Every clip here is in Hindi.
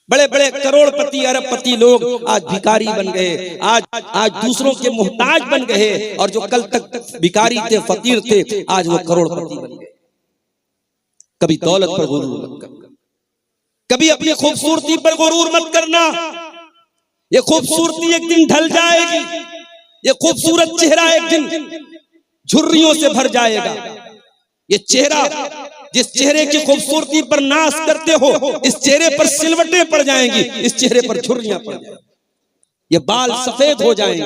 बड़े बड़े करोड़पति अरबपति लोग आज भिखारी बन गए, आज दूसरों के मोहताज बन गए, और जो कल तक भिखारी थे, फकीर थे, आज वो करोड़पति बन गए। कभी दौलत पर गुरूर मत करना, कभी अपनी खूबसूरती पर गुरूर मत करना। ये खूबसूरती एक दिन ढल जाएगी, ये खूबसूरत चेहरा एक दिन झुर्रियों से भर जाएगा। ये चेहरा, जिस चेहरे की खूबसूरती पर नाश करते हो, इस चेहरे पर सिलवटें पड़ जाएंगी, इस चेहरे पर झुर्रियां पड़ जाएंगी, ये बाल सफेद हो जाएंगे,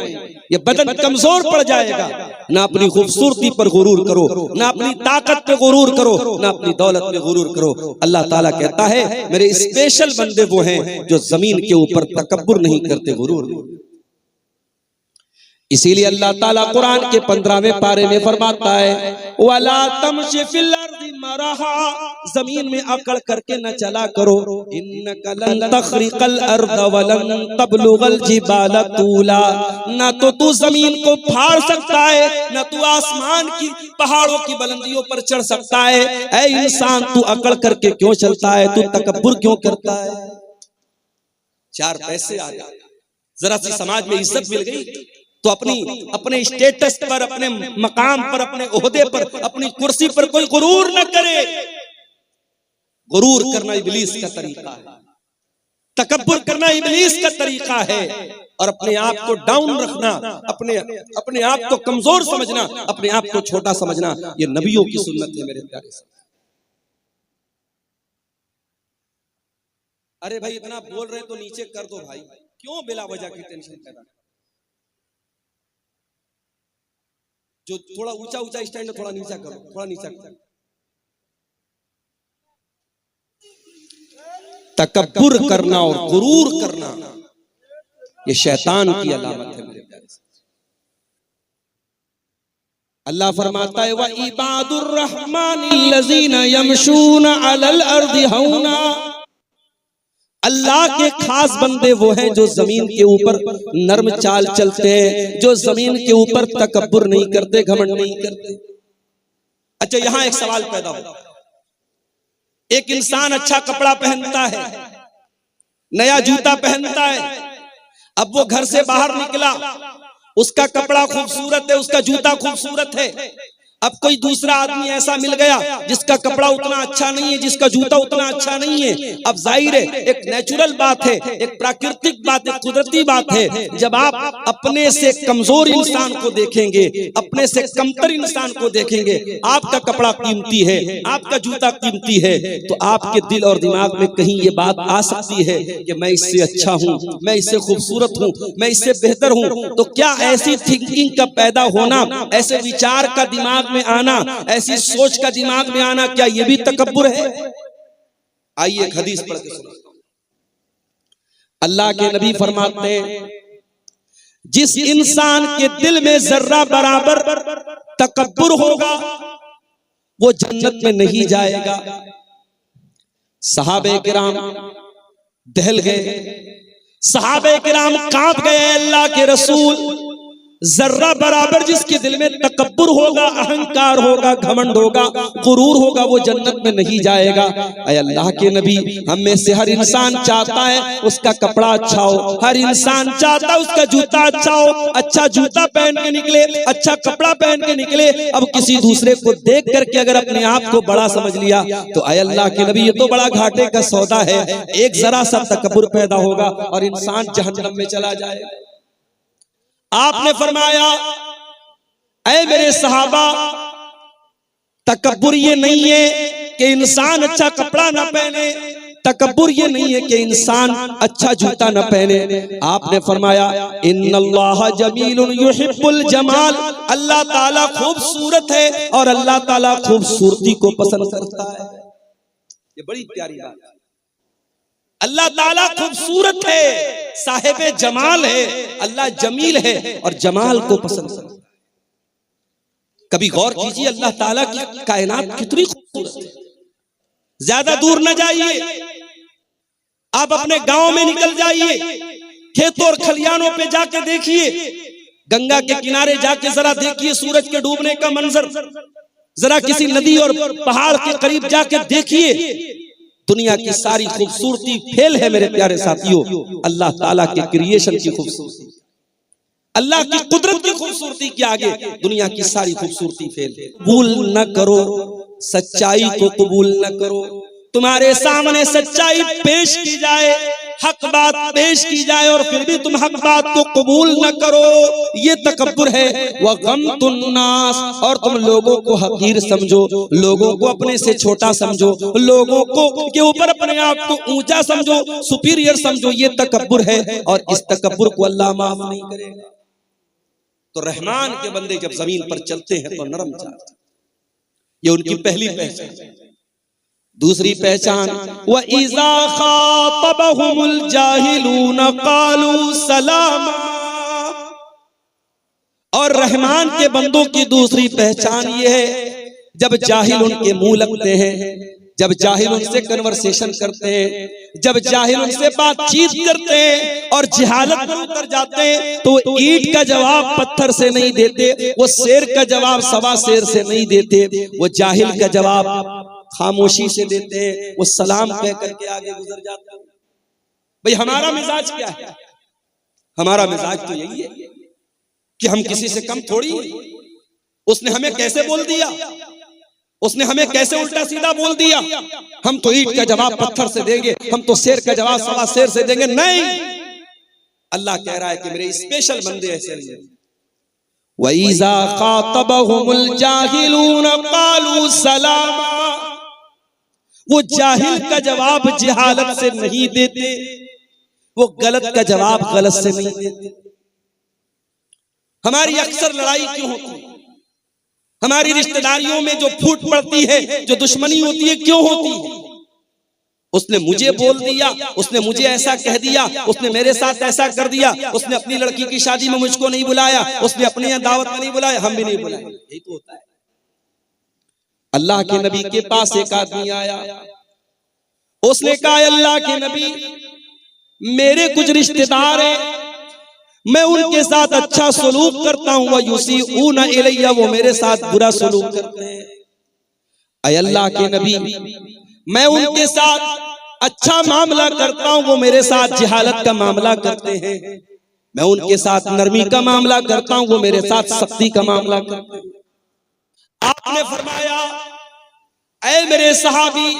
ये बदन कमजोर पड़ जाएगा। ना अपनी खूबसूरती पर गुरूर करो, ना अपनी ताकत पे गुरूर करो, ना अपनी दौलत पे गुरूर करो। अल्लाह ताला कहता है मेरे स्पेशल बंदे वो हैं जो जमीन के ऊपर तकब्बुर नहीं करते, गुरूर नहीं। इसीलिए अल्लाह ताला कुरान के 15वें पारे में फरमाता है वला तमशी फिल अर्दि मरहा, जमीन में अकड़ करके न चला करो। इन्नका लन तखरिकल अर्द वलन तबलुगल जिबाल तूला, ना तो तू जमीन को फाड़ सकता है, ना तू आसमान की पहाड़ों की बुलंदियों पर चढ़ सकता है। ऐ इंसान, तू अकड़ करके क्यों चलता है, तू तकब्बुर क्यों करता है? 4 पैसे आ गए, जरा सी समाज में इज्जत मिल गई तो अपने स्टेटस पर, अपने मकाम पर, अपने ओहदे पर, अपनी कुर्सी पर कोई गुरूर न करे। गुरूर करना इब्लीस का तरीका है, तकब्बुर करना इब्लीस का तरीका है, और अपने आप को डाउन रखना, अपने आप को कमजोर समझना, अपने आप को छोटा समझना, ये नबियों की सुन्नत है मेरे प्यारे से। अरे भाई इतना बोल रहे तो नीचे कर दो भाई, क्यों बिला वजह की टेंशन पैदा? जो थोड़ा ऊंचा ऊंचा स्टैंड थोड़ा नीचा करो, थोड़ा नीचा करो। तकब्बुर करना और गुरूर करना ये शैतान की अलामत है मेरे प्यारे से। अल्लाह फरमाता है व इबादुर रहमानिल्लज़ीना यमशूना अलल अर्दि हौना, अल्लाह के खास बंदे वो हैं जो जमीन के ऊपर नर्म चाल चलते हैं, जो जमीन के ऊपर तकब्बुर नहीं करते, घमंड नहीं करते। अच्छा, यहां एक सवाल पैदा हो, एक इंसान अच्छा कपड़ा पहनता है, नया जूता पहनता है, अब वो घर से बाहर निकला, उसका कपड़ा खूबसूरत है, उसका जूता खूबसूरत है। अब कोई दूसरा आदमी ऐसा मिल गया जिसका कपड़ा उतना अच्छा नहीं है, जिसका जूता उतना अच्छा नहीं है। अब जाहिर है एक नेचुरल बात है, एक प्राकृतिक बात है, कुदरती बात है, जब आप अपने से कमजोर इंसान को देखेंगे, अपने से कमतर इंसान को देखेंगे, आपका कपड़ा कीमती है, आपका जूता कीमती है, तो आपके दिल और दिमाग में कहीं ये बात आ सकती है कि मैं इससे अच्छा हूँ, मैं इससे खूबसूरत हूँ, मैं इससे बेहतर हूँ। तो क्या ऐसी थिंकिंग का पैदा होना, ऐसे विचार का दिमाग में आना, ऐसी सोच का दिमाग में आना, क्या यह भी तकब्बुर है? आइए एक हदीस पढ़ के सुनाता हूं। अल्लाह के नबी फरमाते हैं जिस इंसान के दिल में जर्रा बराबर तकब्बुर होगा वो जन्नत में नहीं जाएगा। सहाबे किराम दहल गए, सहाबे किराम कांप गए, अल्लाह के रसूल, जर्रा बराबर जिसके दिल में तकब्बुर होगा, अहंकार होगा, घमंड होगा, गुरूर होगा, वो जन्नत में नहीं जाएगा। ऐ अल्लाह के नबी, हम में से हर इंसान चाहता है उसका कपड़ा अच्छा हो, हर इंसान चाहता है उसका जूता अच्छा हो, अच्छा जूता पहन के निकले, अच्छा कपड़ा पहन के निकले। अब किसी दूसरे को देख करके अगर अपने आप को बड़ा समझ लिया तो ऐ अल्लाह के नबी, ये तो बड़ा घाटे का सौदा है। एक जरा सा तकब्बुर पैदा होगा और इंसान जहन्नम में चला जाएगा। आपने फरमाया ऐ मेरे सहाबा, तकब्बुर ये नहीं है कि इंसान अच्छा कपड़ा न पहने, तकब्बुर ये नहीं है कि इंसान अच्छा जूता न पहने। आपने फरमाया इन्नल्लाह जमीलुन युहिब्बुल जमाल, अल्लाह ताला खूबसूरत है और अल्लाह ताला खूबसूरती को पसंद करता है। ये बड़ी प्यारी बात है। अल्लाह ताला खूबसूरत है, साहिबे जमाल है, अल्लाह जमील है और जमाल को पसंद करता है। कभी गौर कीजिए अल्लाह ताला की कायनात कितनी खूबसूरत है। ज्यादा दूर न जाइए, आप अपने गांव में निकल जाइए, खेतों और खलियानों पे जाके देखिए, गंगा के किनारे जाके जरा देखिए सूरज के डूबने का मंजर, जरा किसी नदी और पहाड़ के करीब जाके देखिए, दुनिया की सारी खूबसूरती फेल है मेरे प्यारे साथियों, अल्लाह ताला के क्रिएशन की खूबसूरती, अल्लाह की कुदरत की खूबसूरती के आगे दुनिया की सारी खूबसूरती फेल है। कबूल न करो सच्चाई को, कबूल न करो। तुम्हारे सामने सच्चाई पेश की जाए, हक बात पेश की जाए और फिर भी तुम हक बात को कबूल न करो, ये तकब्बुर है। वह गमतुन्नास, और तुम लोगों को हकीर समझो, लोगों को अपने से छोटा समझो, लोगों को के ऊपर अपने आप को ऊंचा समझो, सुपीरियर समझो, ये तकब्बुर है और इस तकब्बुर को अल्लाह माफ नहीं करेगा। तो रहमान के बंदे जब जमीन पर चलते हैं तो नरम चलते, ये उनकी पहली पहचान। दूसरी पहचान, व इज़ा खातबहुमुल जाहिलून क़ालू सलामा, और रहमान के बंदों की दूसरी पहचान ये है, जब जाहिल उनके मुंह लगते हैं, जब जाहिल उनसे कन्वर्सेशन करते हैं, जब जाहिल उनसे बातचीत करते हैं और जिहालत पर उतर जाते हैं, तो ईंट का जवाब पत्थर से नहीं देते, वो शेर का जवाब सवा शेर से नहीं देते, वो जाहिल का जवाब खामोशी से देते हैं, वो सलाम कह करके आगे गुजर जाते हैं। भाई हमारा मिजाज क्या है? हमारा मिजाज तो यही है कि हम किसी से कम थोड़ी, उसने हमें कैसे बोल दिया, उसने हमें कैसे उल्टा सीधा बोल दिया, हम तो ईंट का जवाब पत्थर से देंगे, हम तो शेर का जवाब सवा शेर से देंगे। नहीं, अल्लाह कह रहा है कि मेरे स्पेशल बंदे ऐसे नहीं है। वइज़ा खातबहुमुल जाहिलून क़ालू सलामा, वो जाहिल का जवाब जिहालत से नहीं देते, वो गलत का जवाब गलत से नहीं देते। हमारी अक्सर लड़ाई क्यों होती है? हमारी रिश्तेदारियों में जो फूट पड़ती है, जो दुश्मनी होती है, क्यों होती है? उसने मुझे बोल दिया, उसने मुझे ऐसा कह दिया, उसने मेरे साथ ऐसा कर दिया, उसने अपनी लड़की की शादी में मुझको नहीं बुलाया, उसने अपने यहाँ दावत में नहीं बुलाया, हम भी नहीं बुलाए। यही तो होता है। अल्लाह के नबी के पास एक आदमी आया, उसने कहा अल्लाह के नबी, मेरे कुछ रिश्तेदार हैं, मैं उनके साथ अच्छा सलूक करता हूं, वह युसीऊना इलैया, वो मेरे साथ बुरा सलूक करते हैं। ऐ अल्लाह के नबी, मैं उनके साथ अच्छा मामला करता हूं, वो मेरे साथ जिहालत का मामला करते हैं। मैं उनके साथ नरमी का मामला करता हूं, वो मेरे साथ सख्ती का मामला करते हैं। आपने फरमाया, ऐ मेरे सहाबी,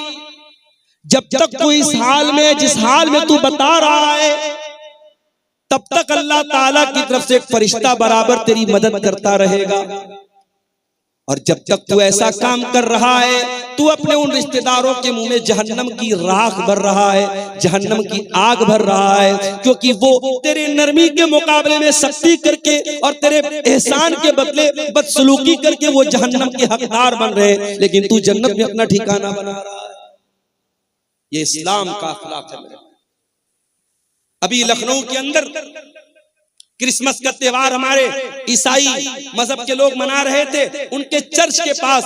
जब तक तू इस हाल में, जिस हाल में तू बता रहा है, तब तक अल्लाह ताला की तरफ से एक फरिश्ता बराबर तेरी मदद करता रहेगा। और जब तक तू ऐसा काम कर रहा है, तू अपने उन रिश्तेदारों के मुंह में जहन्नम की राख भर रहा है, जहन्नम की आग भर रहा है, क्योंकि वो तेरे नरमी के मुकाबले में सख्ती करके और तेरे एहसान के बदले बदसलूकी करके वो जहन्नम के हकदार बन रहे हैं, लेकिन तू जन्नत में अपना ठिकाना बना रहा है। ये इस्लाम का अखलाक है। अभी लखनऊ के अंदर क्रिसमस का त्योहार हमारे ईसाई मजहब के लोग मना रहे थे, उनके चर्च के पास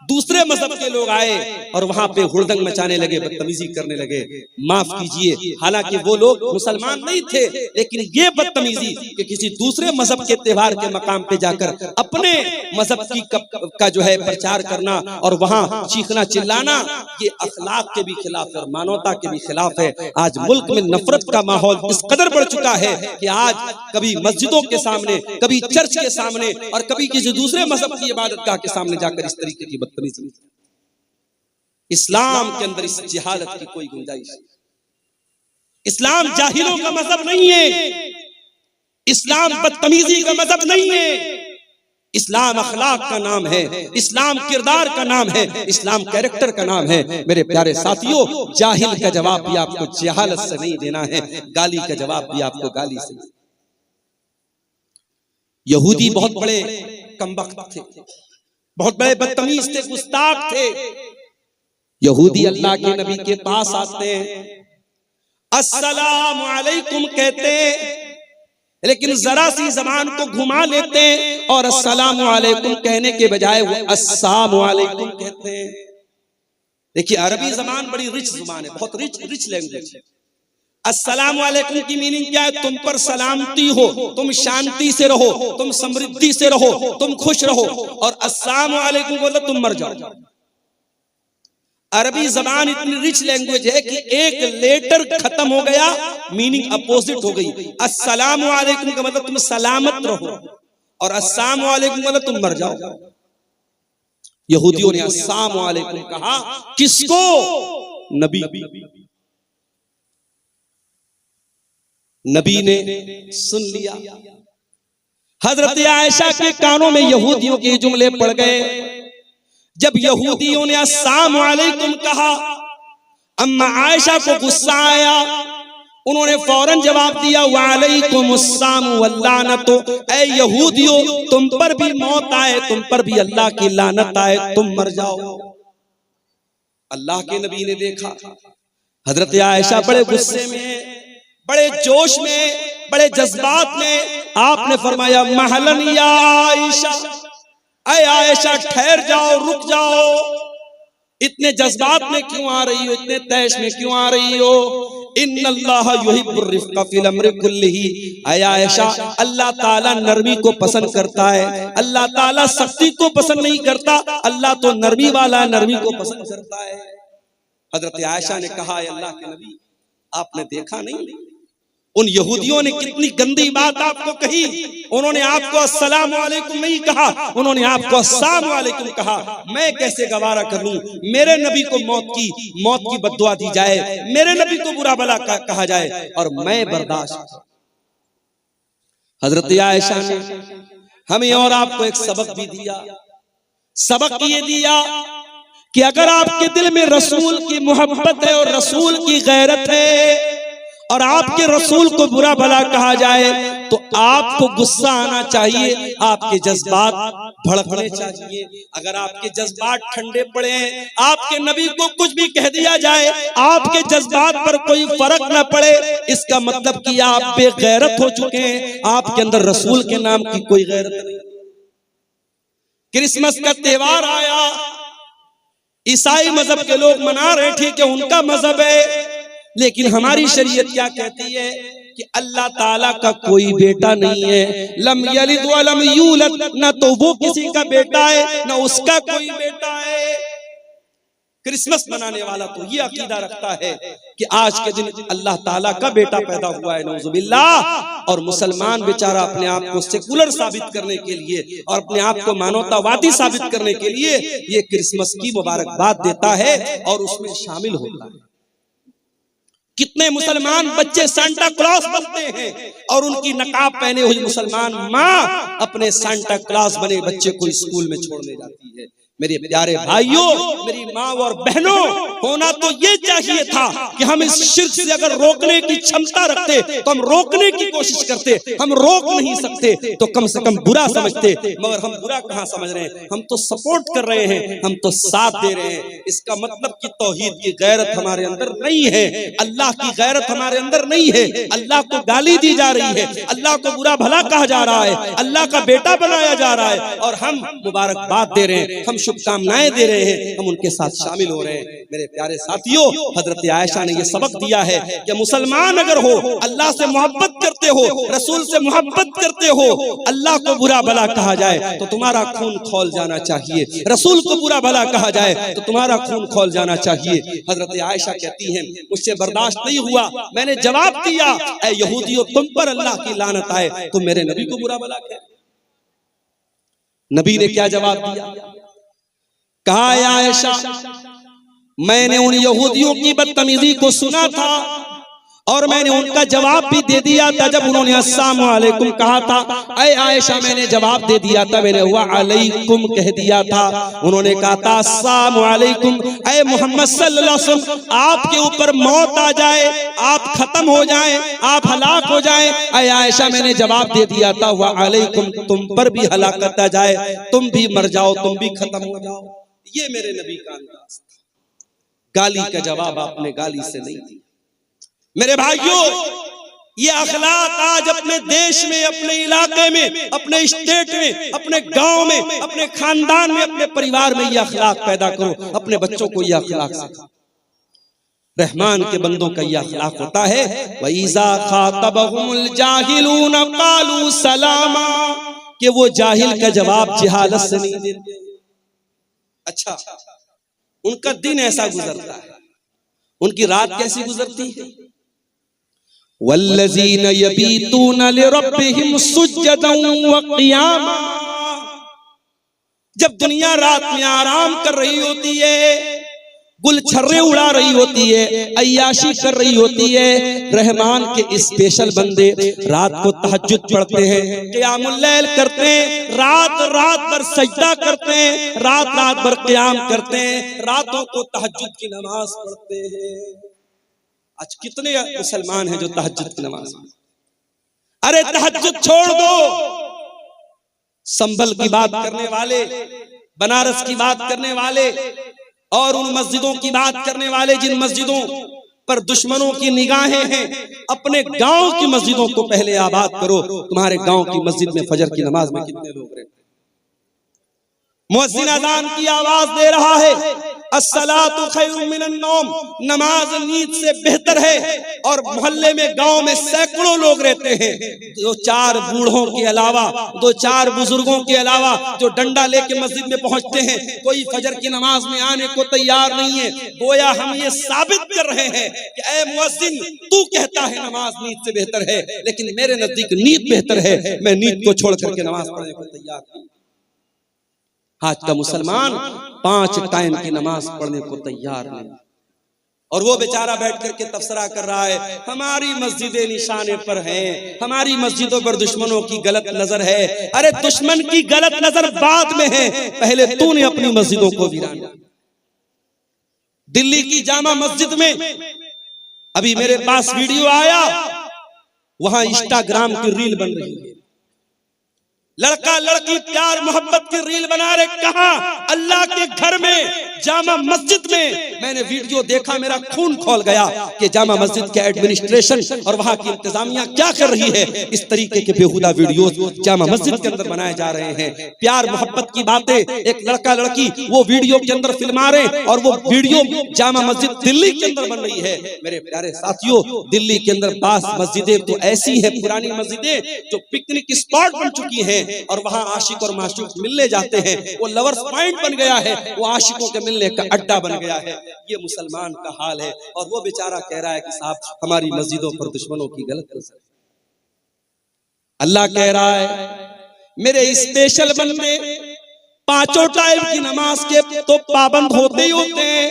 दूसरे मजहब के लोग आए और वहां पे हुड़दंग मचाने लगे, बदतमीजी करने लगे। माफ कीजिए, हालांकि वो लोग मुसलमान नहीं थे, लेकिन ये बदतमीजी कि किसी दूसरे मजहब के त्योहार के मकाम पे जाकर अपने मजहब की का जो है प्रचार करना और वहां चीखना चिल्लाना, ये अखलाक के भी खिलाफ है, मानवता के भी खिलाफ है। आज मुल्क में नफरत का माहौल इस कदर बढ़ चुका है कि आज कभी मस्जिदों के सामने, कभी चर्च के सामने और कभी किसी दूसरे मजहब की इबादतगाह के सामने जाकर इस तरीके की बदतमीजी। इस्लाम के अंदर इस जिहालत की कोई गुंजाइश नहीं। इस्लाम जाहिलों का मजहब नहीं है, इस्लाम बदतमीजी का मजहब नहीं है, इस्लाम अखलाक का नाम है, इस्लाम किरदार का नाम है, इस्लाम कैरेक्टर का नाम है। मेरे प्यारे साथियों, जाहिल का जवाब भी आपको जहालत से नहीं देना है, गाली का जवाब भी आपको गाली से। यहूदी बहुत बड़े कमबख्त थे, बहुत बड़े बदतमीज थे, गुस्ताख थे। यहूदी अल्लाह के नबी के पास आते हैं, अस्सलाम अलैकुम कहते हैं, लेकिन जरा सी जबान को घुमा लेते हैं और अस्सलाम अलैकुम कहने के बजाय वो अस्सलाम अलैकुम कहते हैं। देखिए, अरबी जबान बड़ी रिच जुबान है, बहुत रिच लैंग्वेज है। अस्सलाम वालेकुम की मीनिंग क्या है? तुम पर सलामती हो, तुम शांति से रहो, तुम समृद्धि से रहो, तुम खुश रहो। और अस्सलाम वालेकुम बोलो तुम मर जाओ। अरबी जबान इतनी रिच लैंग्वेज है कि एक लेटर खत्म हो गया मीनिंग अपोजिट हो गई। अस्सलामु अलैकुम का मतलब तुम सलामत रहो और अस्सलामु अलैकुम मतलब तुम मर जाओ। यहूदियों ने अस्सलामु अलैकुम कहा, किसको? नबी। नबी ने सुन लिया। हजरत आयशा के कानों में यहूदियों के जुमले पड़ गए। जब यहूदियों ने अस्सलामु अलैकुम कहा, अम्मा आयशा को गुस्सा आया। उन्होंने फौरन जवाब दिया, वालैकुमुस्सलाम वल्लानतु, ऐ यहूदियों तुम पर भी मौत आए, तुम पर भी अल्लाह की लानत आए, तुम मर जाओ। अल्लाह के नबी ने देखा हजरत आयशा बड़े गुस्से में, बड़े जोश में, बड़े जज्बात में, आपने फरमाया, महलन या आयशा, ऐ आयशा ठहर जाओ, रुक जाओ। इतने जज्बात में क्यों आ रही हो, इतने तैश में क्यों आ रही हो? इन्नल्लाह युहिब्बुर रिफ्क़ फिल अम्रि कुल्लिही, ऐ आयशा अल्लाह ताला नरमी को पसंद करता है, अल्लाह ताला सख्ती को पसंद नहीं करता, अल्लाह तो नरमी वाला नरमी को पसंद करता है। हजरत आयशा ने कहा, अल्लाह के नबी आपने देखा नहीं उन यहूदियों ने कितनी गंदी बात आपको कही। उन्होंने आपको अस्सलामु अलैकुम नहीं कहा, उन्होंने आपको अस्सलामु अलैकुम कहा। मैं कैसे गवारा कर लूं मेरे नबी को मौत की बद्दुआ दी जाए, मेरे नबी को बुरा भला कहा जाए और मैं बर्दाश्त। हजरत आयशा ने हमें और आपको एक सबक भी दिया। सबक ये दिया कि अगर आपके दिल में रसूल की मोहब्बत है और रसूल की गैरत है और आपके रसूल को बुरा भला कहा जाए तो आपको गुस्सा आना चाहिए, आपके जज्बात भड़कने चाहिए। अगर आपके जज्बात ठंडे पड़े हैं, आपके नबी को कुछ भी कह दिया जाए, आपके जज्बात पर कोई फर्क न पड़े, इसका मतलब कि आप बेगैरत हो चुके हैं, आपके अंदर रसूल के नाम की कोई गैरत नहीं। क्रिसमस का त्योहार आया, ईसाई मजहब के लोग मना रहे, ठीक है उनका मजहब है, लेकिन हमारी शरीयत क्या कहती है कि अल्लाह ताला का कोई बेटा नहीं है। लम यलिद व लम यूलद, न तो वो किसी का बेटा है न उसका कोई बेटा है। क्रिसमस मनाने वाला तो ये अकीदा रखता है कि आज के दिन अल्लाह ताला का बेटा पैदा हुआ है, नऊजुबिल्लाह। और मुसलमान बेचारा अपने आप को सेकुलर साबित करने के लिए और अपने आप को मानवतावादी साबित करने के लिए ये क्रिसमस की मुबारकबाद देता है और उसमें शामिल होता है। कितने मुसलमान बच्चे सांता क्लॉस बनते हैं और उनकी नकाब पहने हुई मुसलमान माँ अपने सांता क्लॉस बने बच्चे को स्कूल में छोड़ने जाती है। मेरे प्यारे भाइयों, मेरी माँ और बहनों, होना तो ये चाहिए था कि हम इस शिर्क से अगर रोकने की क्षमता रखते तो हम रोकने की कोशिश करते। हम रोक नहीं सकते तो कम से कम बुरा समझते, मगर हम बुरा कहाँ समझ रहे हैं, हम तो सपोर्ट कर रहे हैं, हम तो साथ दे रहे हैं। इसका मतलब कि तौहीद की गैरत हमारे अंदर नहीं है, अल्लाह की गैरत हमारे अंदर नहीं है। अल्लाह को गाली दी जा रही है, अल्लाह को बुरा भला कहा जा रहा है, अल्लाह का बेटा बनाया जा रहा है और हम मुबारकबाद दे रहे हैं, हम शुभकामनाएं दे रहे हैं, हम उनके साथ शामिल हो रहे हैं। मेरे प्यारे साथियों, हजरत आयशा ने यह सबक दिया है कि मुसलमान अगर हो, अल्लाह से मोहब्बत करते हो, रसूल से मोहब्बत करते हो, अल्लाह को बुरा भला कहा जाए तो तुम्हारा खून खौल जाना चाहिए, रसूल को बुरा भला कहा जाए तो तुम्हारा खून खौल जाना चाहिए। हजरत आयशा कहती हैं, मुझसे बर्दाश्त नहीं हुआ, मैंने जवाब दिया, ऐ यहूदियों तुम पर अल्लाह की लानत आए, तुम मेरे नबी को बुरा भला कहे। नबी ने क्या जवाब दिया? कहा, आयशा मैंने उन यहूदियों की बदतमीजी को सुना था और मैंने उनका जवाब भी दे दिया था जब उन्होंने अस्सलामु अलैकुम कहा था। ऐ आयशा मैंने जवाब दे दिया था, मैंने व अलैकुम कह दिया था। उन्होंने कहा था अस्सलामु अलैकुम, ऐ मोहम्मद सल्लल्लाहु अलैहि वसल्लम आपके ऊपर मौत आ जाए, आप खत्म हो जाएं, आप हलाक हो जाएं। ऐ आयशा मैंने जवाब दे दिया था व अलैकुम, तुम पर भी हलाकत आ जाए, तुम भी मर जाओ, तुम भी खत्म हो जाओ। ये मेरे नबी का अंदाज था। गाली का जवाब आपने गाली से नहीं दिया। मेरे भाइयों, ये अखलाक आज अपने देश में, अपने इलाके में, अपने स्टेट में, अपने गांव में, अपने खानदान में, अपने परिवार में ये अखलाक पैदा करो। अपने बच्चों को ये अखलाक सिखाओ। रहमान के बंदों का ये अखलाक होता है, वइज़ा खातबहुमुल जाहिलून क़ालू सलामा, कि वो जाहिल का जवाब जहालत से नहीं देते। अच्छा, उनका दिन ऐसा गुजरता है, उनकी रात कैसी गुजरती है। वल्लज़ीन यबीतून लिरब्बिहिम सुज्जदन व क़ियामा, जब दुनिया रात में आराम कर रही होती है, गुलछर्रे उड़ा रही होती है, अय्याशी कर रही होती है, रहमान के स्पेशल बंदे रात को तहज्जुद पढ़ते हैं, क़ियामुल लैल करते हैं, रात रात भर सजदा करते हैं, रात रात भर क़ियाम करते हैं, रातों को तहज्जुद की नमाज पढ़ते हैं। आज कितने मुसलमान हैं जो तहज्जुद की नमाज, अरे तहज्जुद छोड़ दो। संभल की बात करने वाले, बनारस की बात करने वाले और उन मस्जिदों की बात करने वाले जिन मस्जिदों पर दुश्मनों की निगाहें हैं, अपने गांव की मस्जिदों को पहले आबाद करो। तुम्हारे गांव की मस्जिद में फजर की नमाज में कितने लोग रहते हैं? मुअज्जिन अज़ान की आवाज दे रहा है, अस्सलातु खैरुम मिनन नौम, नमाज नींद से बेहतर है, और मोहल्ले में गांव में सैकड़ों लोग रहते हैं, दो चार बूढ़ों के अलावा, दो चार बुजुर्गों के अलावा जो डंडा लेके मस्जिद में पहुंचते हैं, कोई फजर की नमाज में आने को तैयार नहीं है। गोया हम ये साबित कर रहे हैं कि ऐ मुअज्जिन, तू कहता है नमाज नींद से बेहतर है, लेकिन मेरे नजदीक नींद बेहतर है, मैं नींद को छोड़ करके नमाज पढ़ने को तैयार हूं। आज का मुसलमान 5 टाइम की नमाज पढ़ने को तैयार नहीं, और वो बेचारा बैठ करके तबसरा कर रहा है, हमारी मस्जिदें निशाने पर हैं, हमारी मस्जिदों पर दुश्मनों की गलत नजर है। अरे दुश्मन की गलत नजर बाद में है, पहले तूने अपनी मस्जिदों को वीरान। दिल्ली की जामा मस्जिद में अभी मेरे पास वीडियो आया, वहां इंस्टाग्राम की रील बन रही है, लड़का लड़की प्यार मोहब्बत की रील बना रहे। कहा? अल्लाह के घर में, जामा मस्जिद में। मैंने वीडियो देखा, मेरा खून खौल गया कि जामा मस्जिद के एडमिनिस्ट्रेशन और वहां की इंतजामिया क्या कर रही है। इस तरीके के बेहुदा वीडियोस जामा मस्जिद के अंदर बनाए जा रहे हैं। प्यार मोहब्बत की बातें एक लड़का लड़की वो वीडियो के अंदर फिल्मा रहे, और वो वीडियो जामा मस्जिद दिल्ली के अंदर बन रही है। मेरे प्यारे साथियों, दिल्ली के अंदर 5 मस्जिदें तो ऐसी है, पुरानी मस्जिदें जो पिकनिक स्पॉट बन चुकी हैं, और वहां आशिक और माशूक मिलने जाते हैं। वो लवर्स पॉइंट बन गया है, वो आशिकों के मिलने का अड्डा बन गया है। ये मुसलमान का हाल है, और वो बेचारा कह रहा है कि साहब हमारी मस्जिदों पर दुश्मनों की गलत नजर। अल्लाह कह रहा है, मेरे स्पेशल बंदे 5 टाइम की नमाज के तो पाबंद होते ही होते हैं।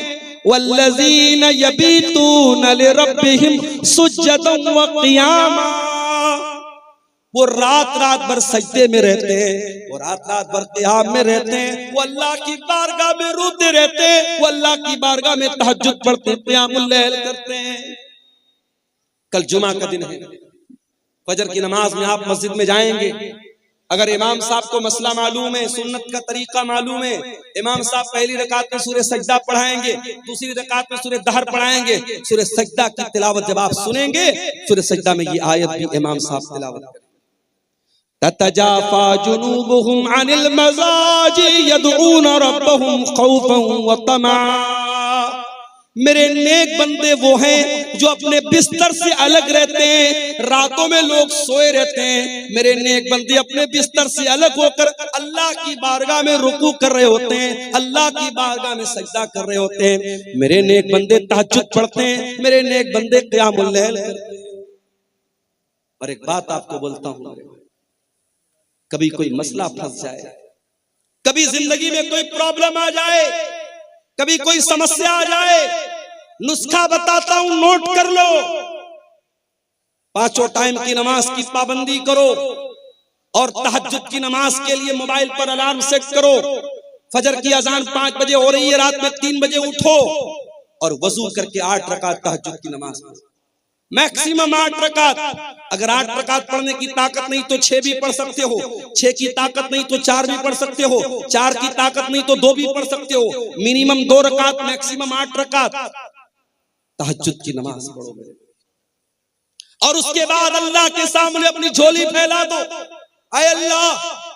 वल्लज़ीन यबीतून लिरब्बिहिम सुज्जदन व क़ियामा, वो रात रात भर सजदे में रहते हैं, वो रात रात भर क़ियाम में रहते हैं, वो अल्लाह की बारगाह में रोते रहते हैं, वो अल्लाह की बारगाह में तहज्जुद पढ़ते हैं, क़ियामुल लैल करते हैं। कल जुमा का दिन है, फजर की नमाज में आप मस्जिद में जाएंगे, अगर इमाम साहब को मसला मालूम है, सुन्नत का तरीका मालूम है, इमाम साहब पहली रकात में सूरह सजदा पढ़ाएंगे, दूसरी रकात में सूरह दहर पढ़ाएंगे। सूरह सजदा की तिलावत जब आप सुनेंगे, सूरह सजदा में ये आयत भी इमाम साहब तिलावत करेंगे, ततजाफा जुनूबुहुम अनिल मज़ाजी यदऊन रब्बहुम खौफन व तमा। मेरे नेक बंदे वो हैं जो अपने बिस्तर से अलग रहते हैं, रातों में लोग सोए रहते हैं, मेरे नेक बंदे अपने बिस्तर से अलग होकर अल्लाह की बारगाह में रुकू कर रहे होते हैं, अल्लाह की बारगाह में सजदा कर रहे होते हैं। मेरे नेक बंदे तहज्जुद पढ़ते हैं, मेरे नेक बंदे क़ियामुल लैल करते हैं। और एक बात आपको बोलता हूं, कभी कोई मसला फंस जाए, कभी जिंदगी में कोई प्रॉब्लम आ जाए, कभी कोई समस्या आ जाए, नुस्खा बताता हूं, नोट कर लो। 5 टाइम की नमाज की पाबंदी करो, और तहज्जुद की नमाज के लिए मोबाइल पर अलार्म सेट करो। फजर की अजान 5 बजे हो रही है, रात में 3 बजे उठो और वजू करके 8 रकात तहज्जुद की नमाज पढ़ो, मैक्सिमम 8 रकात। अगर 8 रकात पढ़ने की ताकत नहीं तो 6 भी पढ़ सकते हो, 6 की ताकत नहीं तो 4 भी पढ़ सकते हो, 4 की ताकत नहीं तो 2 भी पढ़ सकते हो। मिनिमम 2 रकात, मैक्सिमम 8 रकात तहज्जुद की नमाज पढ़ो, और उसके बाद अल्लाह के सामने अपनी झोली फैला दो। ऐ अल्लाह,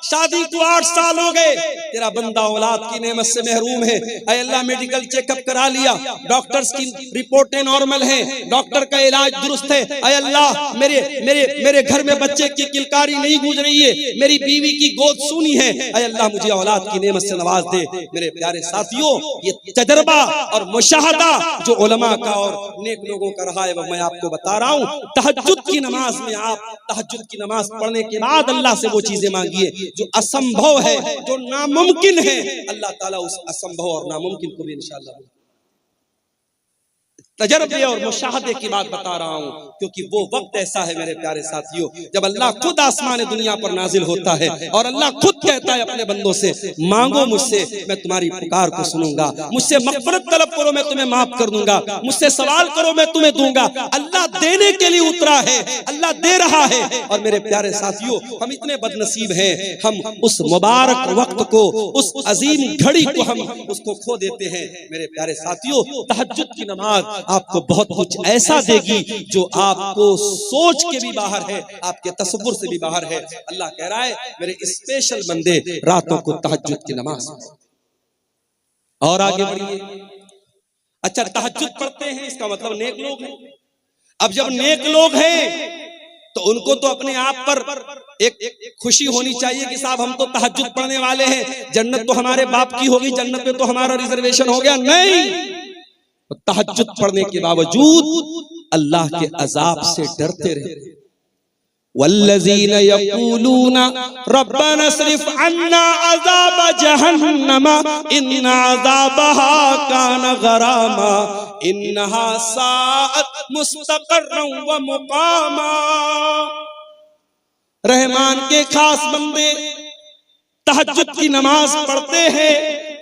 शादी को 8 साल हो गए, तेरा बंदा औलाद की नेमत से महरूम है। ऐ अल्लाह मेडिकल चेकअप करा लिया, डॉक्टर्स की रिपोर्टें नॉर्मल हैं, डॉक्टर का इलाज दुरुस्त है। ऐ अल्लाह मेरे मेरे मेरे घर में बच्चे की किलकारी नहीं गूंज रही है, मेरी बीवी की गोद सूनी है। ऐ अल्लाह मुझे औलाद की नेमत से नवाज दे। मेरे प्यारे साथियों, ये तजर्बा और मुशाहदा जो उलमा का और नेक लोगों का रहा है, वो मैं आपको बता रहा हूँ। तहज्जुद की नमाज में आप तहज्जुद की नमाज पढ़ने के बाद अल्लाह से वो चीजें मांगिए जो असंभव है, जो नामुमकिन है। अल्लाह ताला उस असंभव और नामुमकिन को भी इंशाअल्लाह तजर्बे और मुशाहदे की बात बता रहा हूँ, क्योंकि वो वक्त ऐसा है मेरे प्यारे साथियों जब अल्लाह खुद आसमान दुनिया पर नाजिल होता है और अल्लाह खुद कहता है अपने बंदों से, मांगो मुझसे, मैं तुम्हारी पुकार को सुनूंगा, मुझसे मग़फ़िरत तलब करो, मैं तुम्हें माफ कर दूंगा, मुझसे सवाल करो, मैं तुम्हें दूंगा। अल्लाह देने के लिए उतरा है, अल्लाह दे रहा है। और मेरे प्यारे साथियों, हम इतने बदनसीब हैं, हम उस मुबारक वक्त को, उस अजीम घड़ी को हम उसको खो देते हैं। मेरे प्यारे साथियों, तहज्जुद की नमाज आपको बहुत कुछ ऐसा देगी जो आपको सोच के भी बाहर है, आपके तसव्वुर से भी बाहर है। अल्लाह कह रहा है मेरे स्पेशल बंदे रातों को तहज्जुद की नमाज। और आगे बढ़िए। अच्छा, तहज्जुद पढ़ते हैं इसका मतलब नेक लोग हैं। अब जब नेक लोग हैं तो उनको तो अपने आप पर एक खुशी होनी चाहिए कि साहब हम तो तहज्जुद पढ़ने वाले हैं, जन्नत तो हमारे बाप की होगी, जन्नत में तो हमारा रिजर्वेशन हो गया। नहीं, तहज्जुद पढ़ने के बावजूद अल्लाह के अजाब से डरते रहे। वल्लज़ीना यक़ूलूना रब्बना अस्रिफ अन्ना अज़ाब जहन्नम इन्ना अज़ाबहा कान गरामा इन्नहा साअत मुस्तक़र्रन व मुक़ामा। रहमान के खास बंदे तहज्जुद की नमाज पढ़ते हैं,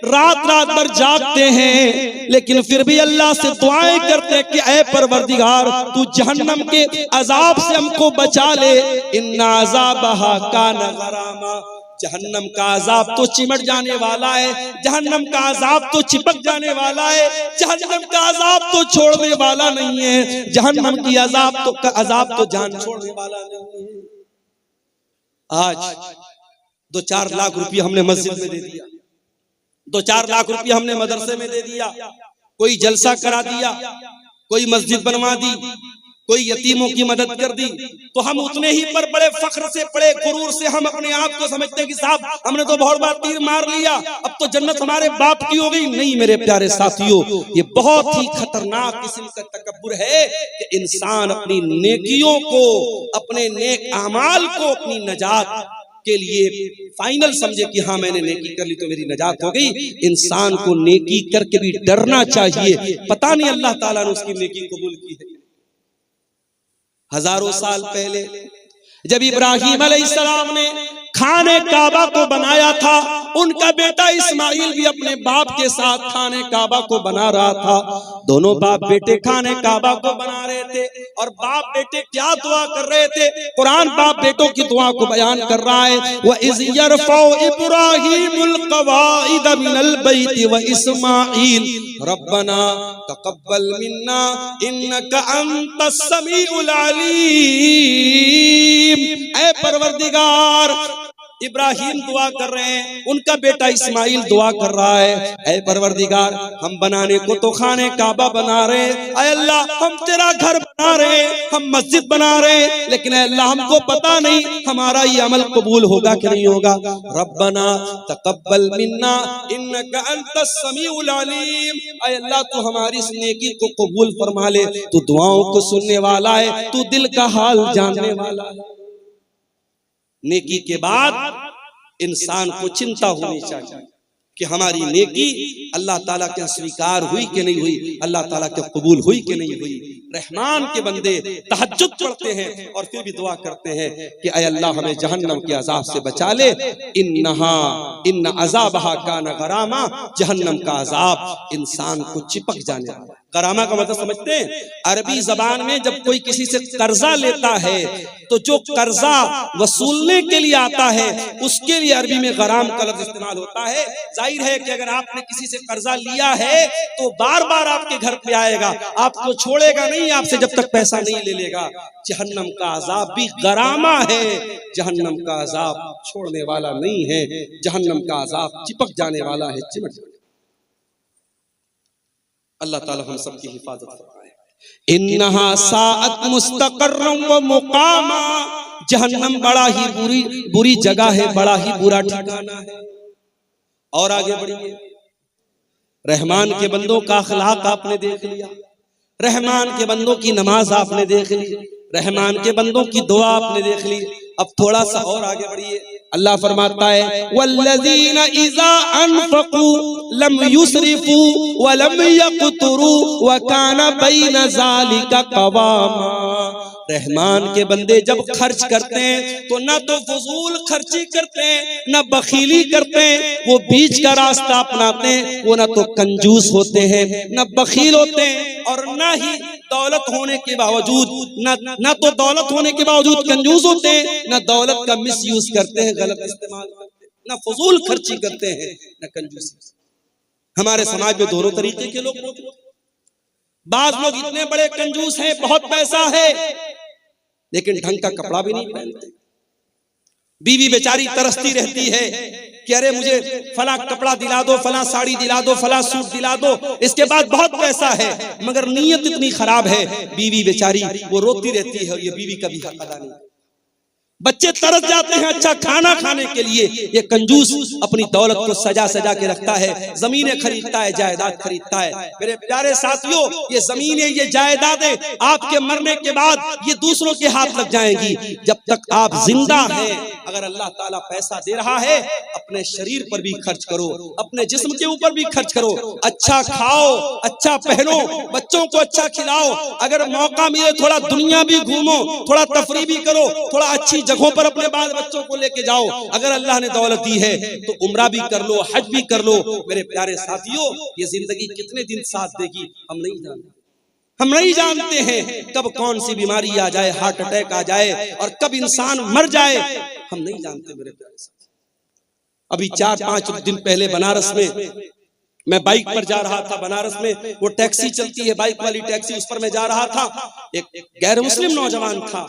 रात रात भर जागते हैं, लेकिन फिर भी अल्लाह से दुआएं करते हैं कि ऐ परवरदिगार तू जहन्नम के अजाब से हमको बचा ले। इन्ना अज़ाबहा काना गरामा, जहन्नम का अजाब तो चिमट जाने वाला है, जहन्नम का अजाब तो चिपक जाने वाला है, जहन्नम का अजाब तो छोड़ने वाला नहीं है, जहन्नम की अजाब तो जान छोड़ने वाला नहीं है। आज 2-4 लाख रुपया हमने मस्जिद में दे दिया, 2-4 लाख रुपया हमने मदरसे में दे दिया, कोई जलसा करा दिया, कोई मस्जिद बनवा दी, कोई यतीमों की मदद कर दी, तो हम उतने ही पर बड़े फख्र से, बड़े गुरूर से हम अपने आप को समझते हैं कि साहब हमने तो बहुत बार तीर मार लिया, अब तो जन्नत हमारे बाप की हो गई। नहीं मेरे प्यारे साथियों, ये बहुत ही खतरनाक किस्म का तकब्बुर है कि इंसान अपनी नेकियों को, अपने नेक अमाल को अपनी नजात के लिए फाइनल समझे कि हाँ मैंने नेकी कर ली तो मेरी नजात हो गई। इंसान को नेकी करके भी डरना चाहिए, पता नहीं अल्लाह ताला ने उसकी नेकी कबूल की है। हजारों साल पहले जब इब्राहिम अलैहिस्सलाम ने खाने काबा को बनाया था, उनका बेटा इस्माइल भी अपने बाप के साथ खाने काबा को बना रहा था। दोनों बाप बेटे खाने काबा को बना रहे थे और बाप बेटे क्या दुआ कर रहे थे, कुरान बाप बेटों की दुआ को बयान कर रहा है। व इज़ यरफ़उ इब्राहीमुल क़वाइद मिनल बैति व इस्माइल रब्बना तक़ब्बल मिन्ना इन्नका अंतस समीउल अलीम। ऐ परवरदिगार, इब्राहिम दुआ कर रहे हैं, उनका बेटा इस्माइल दुआ कर रहा है, ऐ परवरदिगार हम बनाने को तो खाने काबा बना रहे हैं, ऐ अल्लाह हम तेरा घर बना रहे हैं, हम मस्जिद बना रहे हैं, लेकिन ऐ अल्लाह हमको पता नहीं हमारा ये अमल कबूल होगा कि नहीं होगा। रब्बना तक़ब्बल मिन्ना इन्नका अंतस समीउल अलीम, ऐ अल्लाह तू हमारी इस नेकी को कबूल फरमा ले, तू दुआओं को सुनने वाला है, तू दिल का हाल जानने वाला है। नेकी के बाद इंसान को चिंता होनी चाहिए कि हमारी नेकी अल्लाह ताला के स्वीकार हुई कि नहीं हुई, अल्लाह ताला के कबूल हुई कि नहीं हुई। रहमान के बंदे तहज्जुद पढ़ते हैं और फिर भी दुआ करते हैं कि ऐ अल्लाह हमें जहन्नम के अजाब से बचा ले। इन्ना अज़ाबहा काना गरामा, जहन्नम का अजाब इंसान को चिपक जाने वाला है। गरामा का मतलब समझते हैं? अरबी जबान में जब कोई किसी से कर्जा लेता है तो जो कर्जा वसूलने के लिए आता है उसके लिए अरबी में गराम का लफ्ज इस्तेमाल होता है। जाहिर है कि अगर आपने किसी से कर्जा लिया है तो बार बार आपके घर पे आएगा, आपको छोड़ेगा नहीं आपसे जब तक पैसा नहीं ले लेगा। जहन्नम का अजाब भी गरामा है, जहन्नम का अजाब छोड़ने वाला नहीं है, जहन्नम का अजाब चिपक जाने वाला है, चिमट जाने। अल्लाह ताला हम सबकी हिफाजत फरमाए। इन्नहा साअत मुस्तक़र्रन व मुक़ामा, जहन्नम बड़ा ही बुरी जगह है, बड़ा ही बुरा ठिकाना है। और आगे बढ़िए, रहमान के बंदों का अखलाक आपने देख लिया, रहमान के बंदों की नमाज आपने देख ली, रहमान के बंदों की दुआ आपने देख ली। अब थोड़ा सा और आगे बढ़िए, अल्लाह फरमाता है वल्लज़ीना इज़ा अनफ़क़ू लम युसरिफ़ू व लम यक़तुरू व काना बैन ज़ालिका क़वामा। रहमान के बंदे जब खर्च करते हैं तो ना तो फजूल खर्ची करते हैं, ना बखीली करते हैं, वो बीच का रास्ता अपनाते हैं। वो ना तो कंजूस होते हैं, ना बखील होते हैं, और ना ही दौलत होने के बावजूद ना तो दौलत होने के बावजूद कंजूस होते हैं, ना दौलत का मिसयूज करते हैं, गलत इस्तेमाल करते हैं, ना फजूल खर्ची करते हैं, ना कंजूसी। हमारे समाज में दोनों तरीके के लोग मौजूद हैं। बाज लोग इतने बड़े कंजूस हैं, बहुत पैसा है, लेकिन ढंग का कपड़ा भी नहीं पहनते। बीवी बेचारी तरसती रहती है कि अरे मुझे फला कपड़ा दिला दो, फला साड़ी दिला दो, फला सूट दिला दो, इसके बाद बहुत पैसा है, मगर नीयत इतनी खराब है, बीवी बेचारी वो रोती रहती है और ये बीवी कभी हक अदा नहीं। बच्चे तरस जाते हैं अच्छा खाना खाने के लिए, ये कंजूस अपनी दौलत को सजा सजा के रखता है, जमीनें खरीदता है, जायदाद खरीदता है। मेरे प्यारे साथियों, ये जमीनें, ये जायदादें आपके मरने के बाद ये दूसरों के हाथ लग जाएंगी। जब तक आप जिंदा हैं, अगर अल्लाह ताला पैसा दे रहा है, अपने शरीर पर भी खर्च करो, अपने जिस्म के ऊपर भी खर्च करो, अच्छा खाओ, अच्छा पहनो, बच्चों को अच्छा खिलाओ, अगर मौका मिले थोड़ा दुनिया भी घूमो, थोड़ा तफरी भी करो, थोड़ा अच्छी जगहों पर अपने बाल बच्चों को लेके जाओ। अगर अल्लाह ने दौलत दी है तो उम्रा भी कर लो, हज भी कर लो। मेरे प्यारे साथियों, ये जिंदगी कितने दिन साथ देगी हम नहीं जानते। हम नहीं जानते हैं कब कौन सी बीमारी आ जाए, हार्ट अटैक आ जाए, और कब इंसान मर जाए, हम नहीं जानते। मेरे प्यारे साथियों, अभी 4-5 दिन पहले बनारस में मैं बाइक पर जा रहा था। बनारस में वो टैक्सी चलती है, बाइक वाली टैक्सी, उस पर मैं जा रहा था। एक गैर मुस्लिम नौजवान था,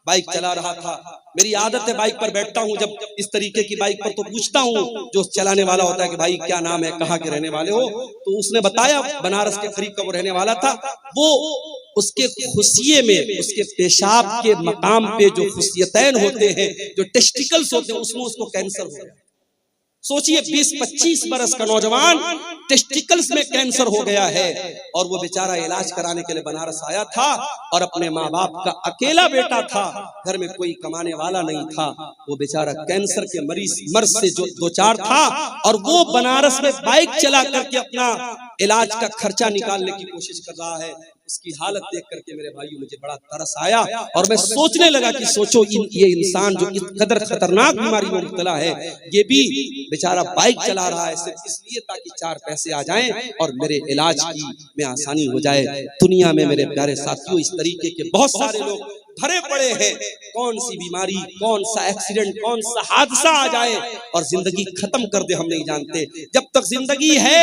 बाइक चला रहा था। मेरी आदत है बाइक पर बैठता हूँ जब इस तरीके की बाइक पर, तो पूछता हूँ जो चलाने वाला होता है कि भाई क्या नाम है, कहाँ के रहने वाले हो? तो उसने बताया बनारस के करीब का वो रहने वाला था। वो उसके खुशिये में, उसके पेशाब के मकाम पे जो खुशियतैन होते हैं, जो टेस्टिकल्स होते हैं, उसमें उसको कैंसर हो गया। सोचिए 20-25 बरस का नौजवान, टेस्टिकल्स में कैंसर हो गया है, और वो बेचारा इलाज कराने के लिए बनारस आया था, और अपने माँ बाप का अकेला बेटा था, घर में कोई कमाने वाला नहीं था। वो बेचारा कैंसर के मर्ज से जो दो चार था, और वो बनारस में बाइक चला करके अपना इलाज का खर्चा निकालने की कोशिश कर रहा है। उसकी हालत देख करके मेरे भाइयों मुझे बड़ा तरस आया, और मैं सोचने लगा कि सोचो ये इंसान जो इस कदर खतरनाक बीमारी में मुब्तला है, ये भी बेचारा बाइक चला रहा है सिर्फ इसलिए ताकि 4 पैसे आ जाएं और मेरे इलाज की में आसानी हो जाए। दुनिया में मेरे प्यारे साथियों इस तरीके के बहुत सारे लोग भरे पड़े हैं। कौन सी बीमारी, कौन सा एक्सीडेंट, कौन सा हादसा आ जाए और जिंदगी खत्म कर दे, हम नहीं जानते। जब तक जिंदगी है,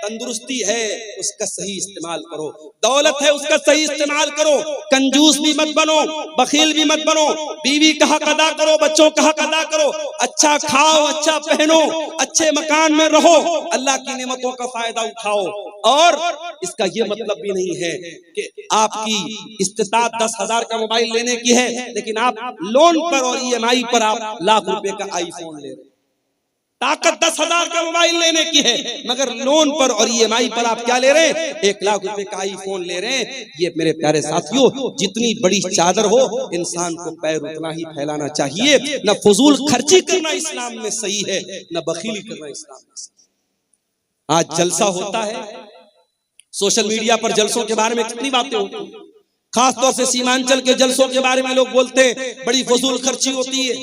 तंदुरुस्ती है, उसका सही इस्तेमाल करो। दौलत है, उसका सही इस्तेमाल करो। कंजूस भी मत बनो, बखील भी मत बनो। बीवी का हक अदा करो, बच्चों का हक अदा करो। अच्छा खाओ, अच्छा पहनो, अच्छे मकान में रहो, अल्लाह की नेमतों का फायदा उठाओ। और इसका ये मतलब भी नहीं है कि आपकी इस्तिताअत 10,000 का मोबाइल लेने की है, लेकिन आप लोन पर और EMI पर आप लाख रुपए का आईफोन ले रहे। ताकत 10,000 का मोबाइल लेने की है, मगर लोन पर और EMI पर आप क्या ले रहे हैं? 1 लाख रुपए का आईफोन ले रहे हैं। ये मेरे प्यारे साथियों, जितनी बड़ी चादर हो, इंसान को पैर उतना ही फैलाना चाहिए। न फजूल खर्ची करना इस्लाम में सही है, न बखीली करना इस्लाम में सही। आज जलसा होता है, सोशल मीडिया पर जलसों के बारे में कितनी बातें होती हैं। खासतौर से सीमांचल के जलसों के बारे में लोग बोलते हैं बड़ी फजूल खर्ची होती है।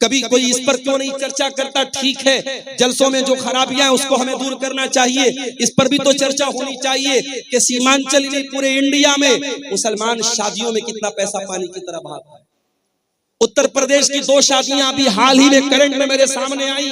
कभी कोई इस पर क्यों नहीं चर्चा करता? ठीक है, जलसों में जो खराबियां हैं उसको हमें दूर करना चाहिए, इस पर भी तो चर्चा होनी चाहिए कि सीमांचल में पूरे इंडिया में मुसलमान शादियों में कितना पैसा पानी की तरह बहाता है। उत्तर प्रदेश की 2 शादियां अभी हाल ही में करंट में मेरे सामने आई।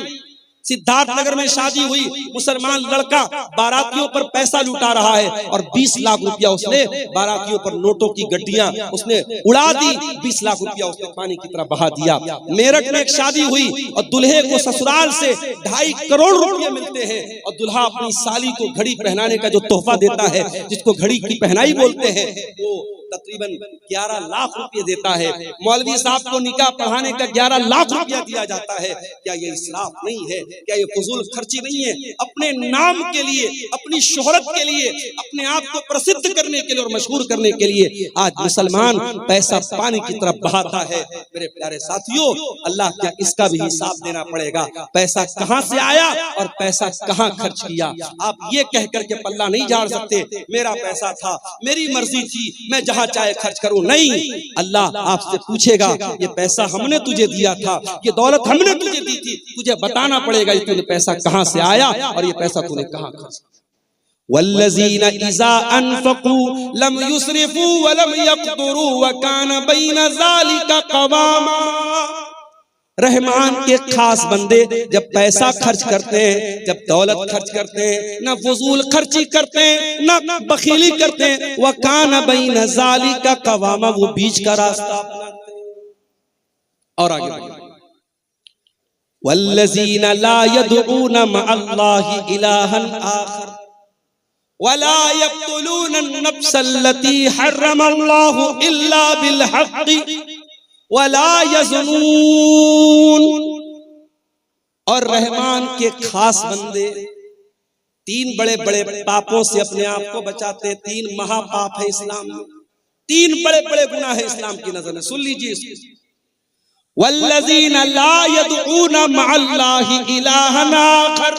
सिद्धार्थनगर में शादी हुई, मुसलमान लड़का बारातियों पर पैसा लुटा रहा है और 20 लाख रुपया उसने बारातियों पर नोटों की गड्डियां उसने उड़ा दी, 20 लाख रुपया उसने पानी की तरह बहा दिया। मेरठ में एक शादी हुई और दूल्हे को ससुराल से 2.5 करोड़ रुपए मिलते हैं और दूल्हा अपनी साली को घड़ी पहनाने का जो तोहफा देता है, जिसको घड़ी की पहनाई बोलते हैं, वो तकरीबन 11 लाख रुपए देता है। मौलवी साहब को निकाह पढ़ाने का 11 लाख रुपया दिया जाता है। क्या ये इसराफ नहीं है? क्या ये फजूल खर्ची नहीं है? अपने नाम के लिए, अपनी शोहरत के लिए, अपने आप को प्रसिद्ध करने के लिए और मशहूर करने के लिए आज मुसलमान पैसा पानी की तरफ बहाता है। मेरे प्यारे साथियों, अल्लाह क्या इसका भी हिसाब देना पड़ेगा। पैसा कहां से आया और पैसा कहां खर्च किया। आप ये कह करके पल्ला नहीं झाड़ सकते, मेरा पैसा था, मेरी मर्जी थी, मैं जहां चाहे खर्च करूं। नहीं, अल्लाह आपसे पूछेगा, ये पैसा हमने तुझे दिया था, ये दौलत हमने तुझे दी थी, तुझे बताना पड़ेगा ये तूने पैसा कहां से आया और ये पैसा तूने कहां खर्च किया। वल्लज़ीना इज़ा अनफ़क़ू लम युस्रिफ़ू व लम यक़्तुरू व कान बैन ज़ालिका क़वामा। रहमान के खास बंदे जब पैसा खर्च करते हैं, जब दौलत खर्च करते हैं, ना फजूल खर्ची करते हैं, ना बखीली करते हैं। व कान बैन ज़ालिका क़वामा, वो बीच का रास्ता अपनाते हैं। और आगे वल्लज़ीना ला यदऊन मअल्लाहि इलाहन आखर वला यक़्तुलून अन-नफ्सल्लती हर्रमल्लाहु इल्ला बिल-हक़्क़ि वला यज़नून। और रहमान के खास बंदे 3 बड़े बड़े पापों से अपने आप को बचाते हैं। 3 महापाप है इस्लाम में, 3 बड़े बड़े गुनाह है इस्लाम की नजर में। सुन लीजिए इसको। वल्लज़ीना ला यदऊन मअल्लाहि इलाहन आखर,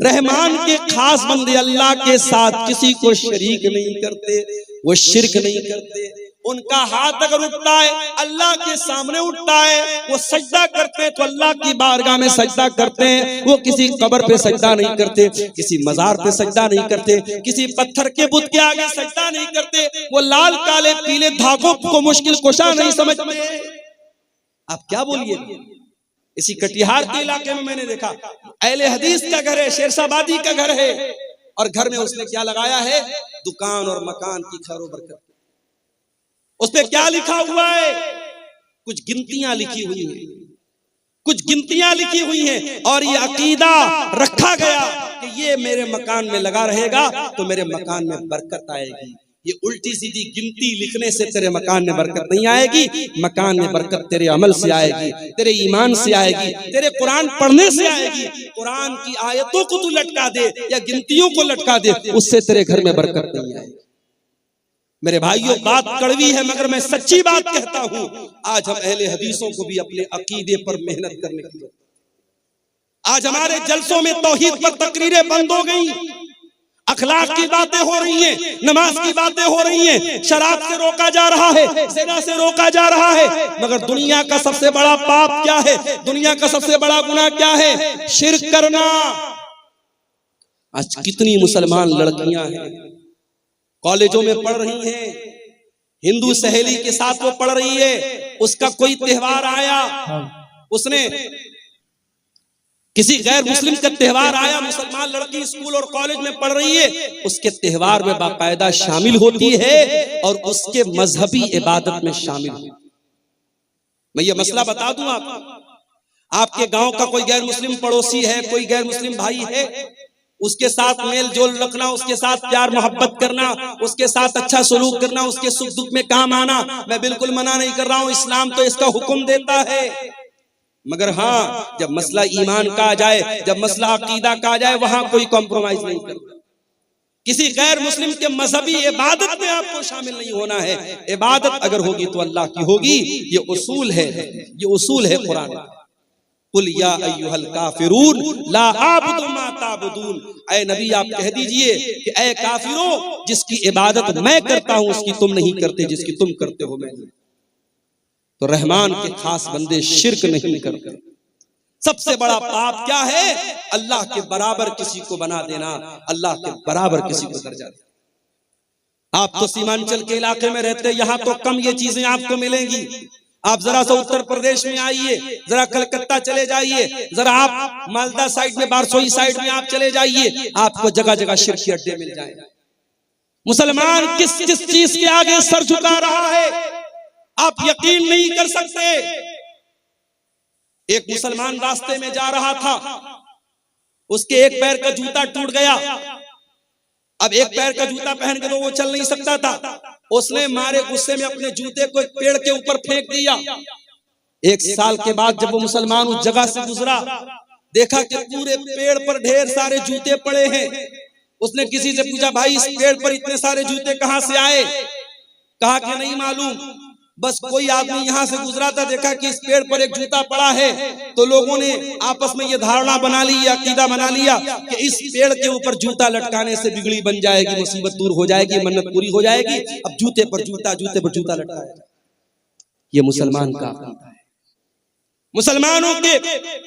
रहमान के खास बंदे अल्लाह के साथ किसी को शरीक नहीं करते, वो शिर्क नहीं करते। उनका हाथ अगर उठता है अल्लाह के सामने उठता है, वो सजदा करते हैं तो अल्लाह की बारगाह में सजदा करते हैं। वो किसी कब्र पे सजदा नहीं करते, किसी मजार पे सजदा नहीं करते, किसी पत्थर के बुत के आगे सजदा नहीं करते। वो लाल काले पीले धागों को मुश्किल कुशा नहीं समझते। आप क्या बोलिए, इसी कटिहार के इलाके में मैंने देखा, अहले हदीस का घर है, शेरशाबादी का घर है, और घर में उसने क्या लगाया है, दुकान और मकान की खैरो बरकत। उस पे क्या लिखा हुआ है, कुछ गिनतियां लिखी हुई हैं, कुछ गिनतियां लिखी हुई हैं, और ये अकीदा रखा गया कि ये मेरे मकान में लगा रहेगा तो मेरे मकान में बरकत आएगी। ये उल्टी सीधी गिनती लिखने से तेरे मकान में बरकत नहीं आएगी। मकान में बरकत तेरे अमल से आएगी, तेरे ईमान से आएगी, तेरे कुरान पढ़ने से आएगी। कुरान की आयतों को तू लटका दे या गिनतियों को लटका दे, उससे तेरे घर में बरकत नहीं आएगी। मेरे भाइयों, बात कड़वी है मगर मैं सच्ची बात कहता हूं। आज हम अहले हदीसों को भी अपने अकीदे पर मेहनत करने की जरूरत है। आज हमारे जलसों में तौहीद पर तकरीरें बंद हो गई, अखलाक की बातें हो रही हैं, नमाज की बातें हो रही हैं, शराब से रोका जा रहा है, ज़िना से रोका जा रहा है। मगर दुनिया का सबसे बड़ा पाप क्या है, दुनिया का सबसे बड़ा गुनाह क्या है, शिर्क करना। आज कितनी मुसलमान लड़कियां हैं, कॉलेजों में पढ़ रही हैं, हिंदू सहेली के साथ वो पढ़ रही है, उसका कोई त्योहार आया, उसने किसी गैर मुस्लिम का त्योहार आया, मुसलमान लड़की स्कूल और कॉलेज में पढ़ रही है, उसके त्योहार में बाकायदा शामिल होती है और उसके मजहबी इबादत में शामिल होती है। मैं ये मसला बता दूं आपके गांव का कोई गैर मुस्लिम पड़ोसी है, कोई गैर मुस्लिम भाई है, उसके साथ मेल जोल रखना, उसके साथ प्यार मोहब्बत करना, उसके साथ अच्छा सलूक करना, उसके सुख दुख में काम आना, मैं बिल्कुल मना नहीं कर रहा हूं, इस्लाम तो इसका हुक्म देता है। मगर हाँ, जब मसला ईमान का आ जाए, जब मसला अकीदा का आ जाए, वहां कोई कॉम्प्रोमाइज नहीं करना। किसी गैर मुस्लिम के मजहबी इबादत में आपको शामिल नहीं होना है। इबादत अगर होगी तो अल्लाह की होगी, ये उसूल है, ये उसूल है कुरान। कुल या अय्युहल काफिरून ला आबुदु मा ताबुदून, ऐ नबी आप कह दीजिए कि ऐ काफिरों, जिसकी इबादत मैं करता हूं उसकी तुम नहीं करते, जिसकी तुम करते हो मैं नहीं। तो रहमान के खास बंदे शिर्क नहीं करते। सबसे बड़ा पाप क्या है? अल्लाह के बराबर किसी को बना देना, अल्लाह के बराबर किसी को दर्जा देना। आप तो सीमांचल के इलाके में रहते, यहाँ तो कम ये चीजें आपको मिलेंगी। आप जरा सा उत्तर प्रदेश में आइए, जरा कलकत्ता चले जाइए, जरा आप मालदा साइड में, बारसोई साइड में आप चले जाइए, आपको जगह जगह शिर्क के अड्डे मिल जाएंगे। मुसलमान किस किस चीज के आगे सर झुका रहा है आप यकीन नहीं कर सकते। एक मुसलमान रास्ते में जा रहा था, उसके एक पैर का जूता टूट गया। अब एक पैर का जूता पहन के तो वो चल नहीं सकता था, उसने मारे गुस्से में अपने जूते को एक पेड़ के ऊपर फेंक दिया। 1 साल के बाद जब वो मुसलमान उस जगह से गुजरा, देखा कि पूरे पेड़ पर ढेर सारे जूते पड़े हैं। उसने किसी से पूछा, भाई इस पेड़ पर इतने सारे जूते कहां से आए? कहा कि नहीं मालूम, बस कोई आदमी यहाँ से गुजरा था, देखा कि इस पेड़ पर एक जूता पड़ा है, तो लोगों ने आपस में ये धारणा बना ली, अकीदा बना लिया कि इस पेड़ के ऊपर जूता लटकाने से बिगड़ी बन जाएगी, मुसीबत दूर हो जाएगी, मन्नत पूरी हो जाएगी। अब जूते पर जूता लटकाया। ये मुसलमान का अकीदा है। मुसलमानों के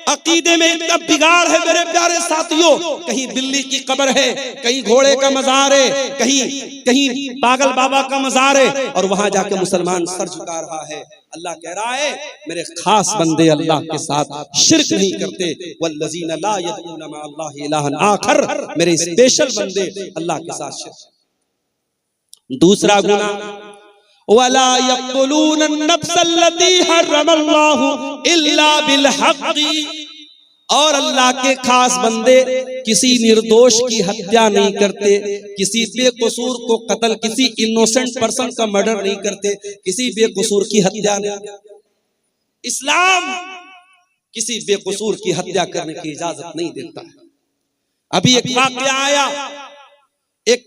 अकीदे में इतना बिगाड़ है मेरे प्यारे साथियों, कहीं बिल्ली की कब्र है, कहीं घोड़े का मजार है, कहीं पागल बाबा का मजार है, और वहां जाके मुसलमान सर झुका रहा है। अल्लाह कह रहा है मेरे खास बंदे अल्लाह के साथ शिर्क नहीं करते। वल्लज़ीना ला यदऊना मा अल्लाहि इलाहन आखर, मेरे स्पेशल बंदे अल्लाह के साथ शिर्क। दूसरा गुनाह, वला यक़्तुलून नफ्सल्लती हर्रमल्लाहु इल्ला बिल हक़्क़ि, और अल्लाह के खास बंदे किसी निर्दोष की हत्या नहीं करते, किसी बेकसूर को कत्ल, किसी इनोसेंट पर्सन का मर्डर नहीं करते, किसी बेकसूर की हत्या नहीं करते। इस्लाम किसी बेकसूर की हत्या करने की इजाजत नहीं देता है। अभी एक वाक़या आया, एक